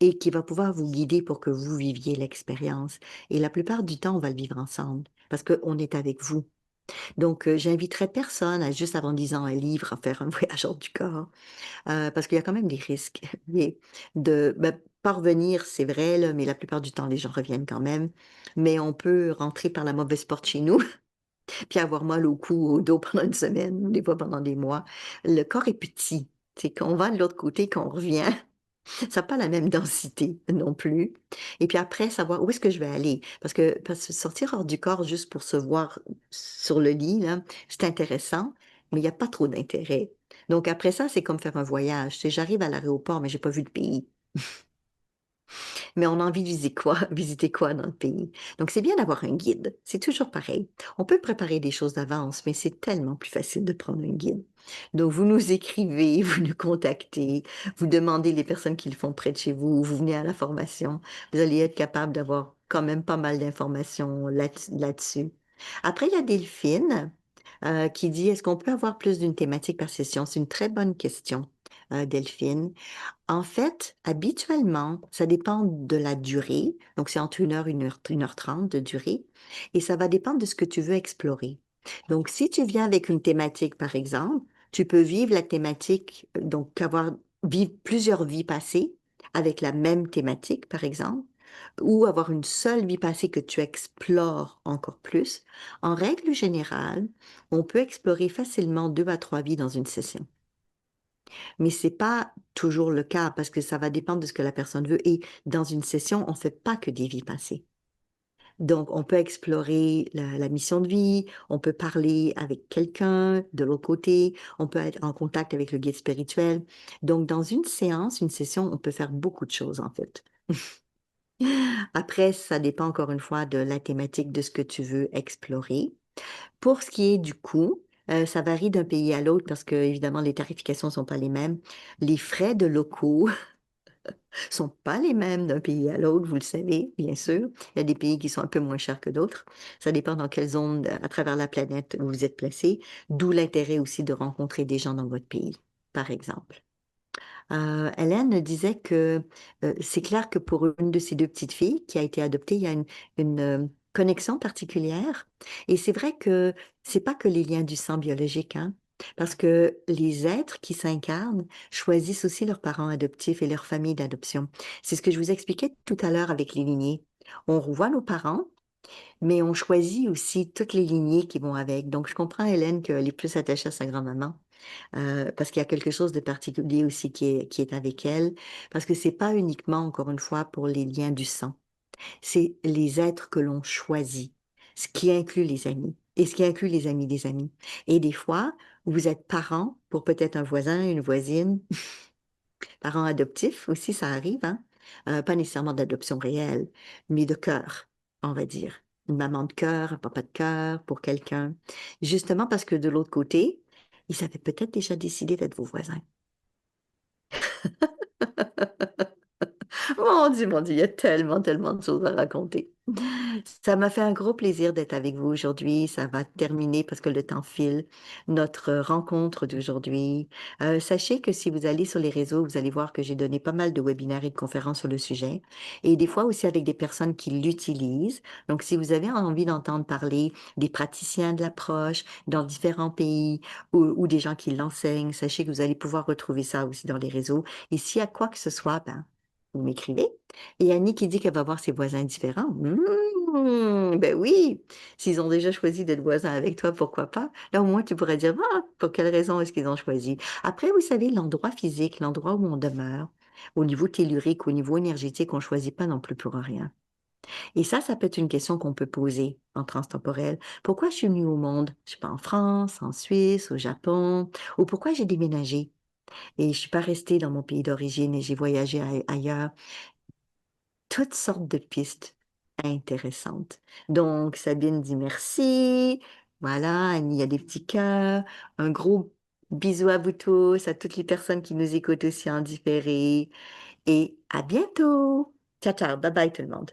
et qui va pouvoir vous guider pour que vous viviez l'expérience. Et la plupart du temps, on va le vivre ensemble parce qu'on est avec vous. Donc, j'inviterai personne à juste avant lisant un livre à faire un voyageur du corps parce qu'il y a quand même des risques. Ben, pas revenir, c'est vrai, là, mais la plupart du temps, les gens reviennent quand même. Mais on peut rentrer par la mauvaise porte chez nous, puis avoir mal au cou, au dos pendant une semaine, ou des fois pendant des mois. Le corps est petit. C'est qu'on va de l'autre côté, qu'on revient. Ça n'a pas la même densité non plus. Et puis après, savoir où est-ce que je vais aller. Parce que sortir hors du corps juste pour se voir sur le lit, là, c'est intéressant, mais il n'y a pas trop d'intérêt. Donc après ça, c'est comme faire un voyage. C'est j'arrive à l'aéroport, mais j'ai pas vu le pays. Mais on a envie de visiter quoi? Visiter quoi dans le pays? Donc, c'est bien d'avoir un guide. C'est toujours pareil. On peut préparer des choses d'avance, mais c'est tellement plus facile de prendre un guide. Donc, vous nous écrivez, vous nous contactez, vous demandez les personnes qui le font près de chez vous, vous venez à la formation. Vous allez être capable d'avoir quand même pas mal d'informations là-dessus. Après, il y a Delphine qui dit, est-ce qu'on peut avoir plus d'une thématique par session? C'est une très bonne question, Delphine. En fait, habituellement, ça dépend de la durée. Donc, c'est entre 1 heure, 1 heure 30 de durée. Et ça va dépendre de ce que tu veux explorer. Donc, si tu viens avec une thématique, par exemple, tu peux vivre la thématique, donc vivre plusieurs vies passées avec la même thématique, par exemple, ou avoir une seule vie passée que tu explores encore plus. En règle générale, on peut explorer facilement 2 à 3 vies dans une session. Mais c'est pas toujours le cas parce que ça va dépendre de ce que la personne veut. Et dans une session, on fait pas que des vies passées. Donc, on peut explorer la mission de vie, on peut parler avec quelqu'un de l'autre côté, on peut être en contact avec le guide spirituel. Donc, dans une séance, une session, on peut faire beaucoup de choses, en fait. Après, ça dépend encore une fois de la thématique de ce que tu veux explorer. Pour ce qui est du coût, ça varie d'un pays à l'autre parce que, évidemment, les tarifications sont pas les mêmes. Les frais de locaux sont pas les mêmes d'un pays à l'autre, vous le savez, bien sûr. Il y a des pays qui sont un peu moins chers que d'autres. Ça dépend dans quelle zone à travers la planète vous êtes placé, d'où l'intérêt aussi de rencontrer des gens dans votre pays, par exemple. Hélène disait que c'est clair que pour une de ces 2 petites filles qui a été adoptée, il y a une connexion particulière. Et c'est vrai que c'est pas que les liens du sang biologique, hein, parce que les êtres qui s'incarnent choisissent aussi leurs parents adoptifs et leur famille d'adoption. C'est ce que je vous expliquais tout à l'heure avec les lignées. On revoit nos parents, mais on choisit aussi toutes les lignées qui vont avec. Donc, je comprends Hélène qu'elle est plus attachée à sa grand-maman parce qu'il y a quelque chose de particulier aussi qui est avec elle, parce que c'est pas uniquement, encore une fois, pour les liens du sang, c'est les êtres que l'on choisit, ce qui inclut les amis, et ce qui inclut les amis des amis. Et des fois, vous êtes parent pour peut-être un voisin, une voisine, parent adoptif aussi, ça arrive, hein? Pas nécessairement d'adoption réelle, mais de cœur, on va dire. Une maman de cœur, un papa de cœur pour quelqu'un. Justement parce que de l'autre côté, ils avaient peut-être déjà décidé d'être vos voisins. Mon Dieu, il y a tellement, tellement de choses à raconter. Ça m'a fait un gros plaisir d'être avec vous aujourd'hui. Ça va terminer parce que le temps file. Notre rencontre d'aujourd'hui. Sachez que si vous allez sur les réseaux, vous allez voir que j'ai donné pas mal de webinaires et de conférences sur le sujet. Et des fois aussi avec des personnes qui l'utilisent. Donc, si vous avez envie d'entendre parler des praticiens de l'approche dans différents pays ou des gens qui l'enseignent, sachez que vous allez pouvoir retrouver ça aussi dans les réseaux. Et s'il y a quoi que ce soit, ben, vous m'écrivez. Et Annie qui dit qu'elle va voir ses voisins différents. Ben oui, s'ils ont déjà choisi d'être voisins avec toi, pourquoi pas? Là, au moins, tu pourrais dire, ah, pour quelle raison est-ce qu'ils ont choisi? Après, vous savez, l'endroit physique, l'endroit où on demeure, au niveau tellurique, au niveau énergétique, on choisit pas non plus pour rien. Et ça peut être une question qu'on peut poser en transtemporel. Pourquoi je suis venue au monde? Je suis pas en France, en Suisse, au Japon, ou pourquoi j'ai déménagé? Et je suis pas restée dans mon pays d'origine et j'ai voyagé ailleurs. Toutes sortes de pistes intéressantes. Donc, Sabine dit merci. Voilà, Annie, il y a des petits cœurs. Un gros bisou à vous tous, à toutes les personnes qui nous écoutent aussi en différé. Et à bientôt. Ciao, ciao. Bye bye tout le monde.